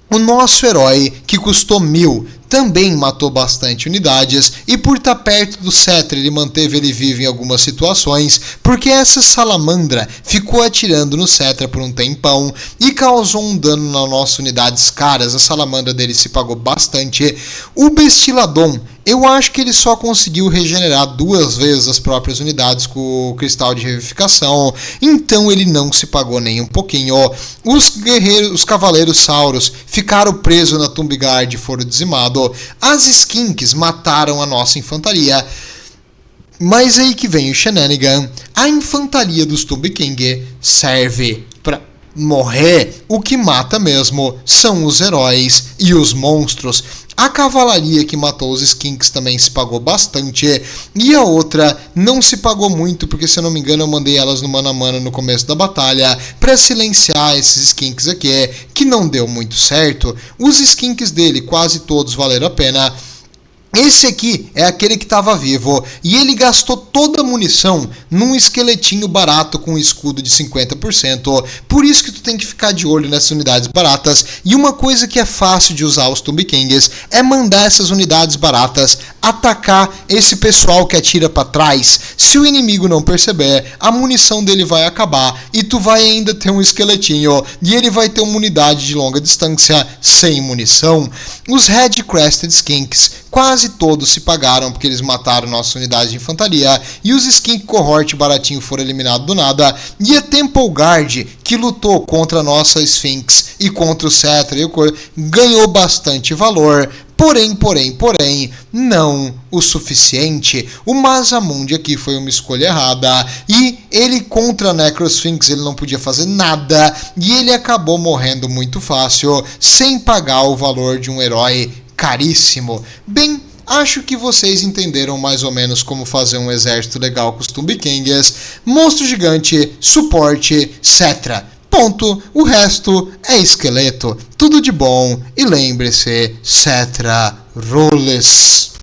O nosso herói, que custou 1.000, também matou bastante unidades, e por estar perto do Cetra ele manteve ele vivo em algumas situações, porque essa salamandra ficou atirando no Cetra por um tempão e causou um dano nas nossas unidades caras. A salamandra dele se pagou bastante. O Bestiladon, eu acho que ele só conseguiu regenerar 2 vezes as próprias unidades com o cristal de revivificação, então ele não se pagou nem um pouquinho. Os cavaleiros Sauros ficaram presos na Tomb Guard e foram dizimados. As Skinks mataram a nossa infantaria. Mas aí que vem o shenanigan. A infantaria dos Tomb King serve para morrer. O que mata mesmo são os heróis e os monstros. A cavalaria que matou os Skinks também se pagou bastante, e a outra não se pagou muito, porque se eu não me engano eu mandei elas no mano a mano no começo da batalha para silenciar esses Skinks aqui, que não deu muito certo. Os Skinks dele quase todos valeram a pena. Esse aqui é aquele que estava vivo, e ele gastou toda a munição num esqueletinho barato com um escudo de 50%, por isso que tu tem que ficar de olho nessas unidades baratas. E uma coisa que é fácil de usar os Tomb Kings é mandar essas unidades baratas atacar esse pessoal que atira para trás. Se o inimigo não perceber, a munição dele vai acabar, e tu vai ainda ter um esqueletinho, e ele vai ter uma unidade de longa distância sem munição. Os Red Crested Skinks quase todos se pagaram, porque eles mataram nossa unidade de infantaria, e os Skink Cohort baratinho foram eliminados do nada, e a Temple Guard, que lutou contra a nossa Sphinx e contra o Cetra e o ganhou bastante valor. Porém, não o suficiente. O Masamune aqui foi uma escolha errada, e ele contra a Necrosphinx ele não podia fazer nada, e ele acabou morrendo muito fácil, sem pagar o valor de um herói caríssimo. Bem, acho que vocês entenderam mais ou menos como fazer um exército legal com os Tomb Kings. Monstro gigante, suporte, Cetra. Ponto. O resto é esqueleto. Tudo de bom, e lembre-se, Cetra Rules.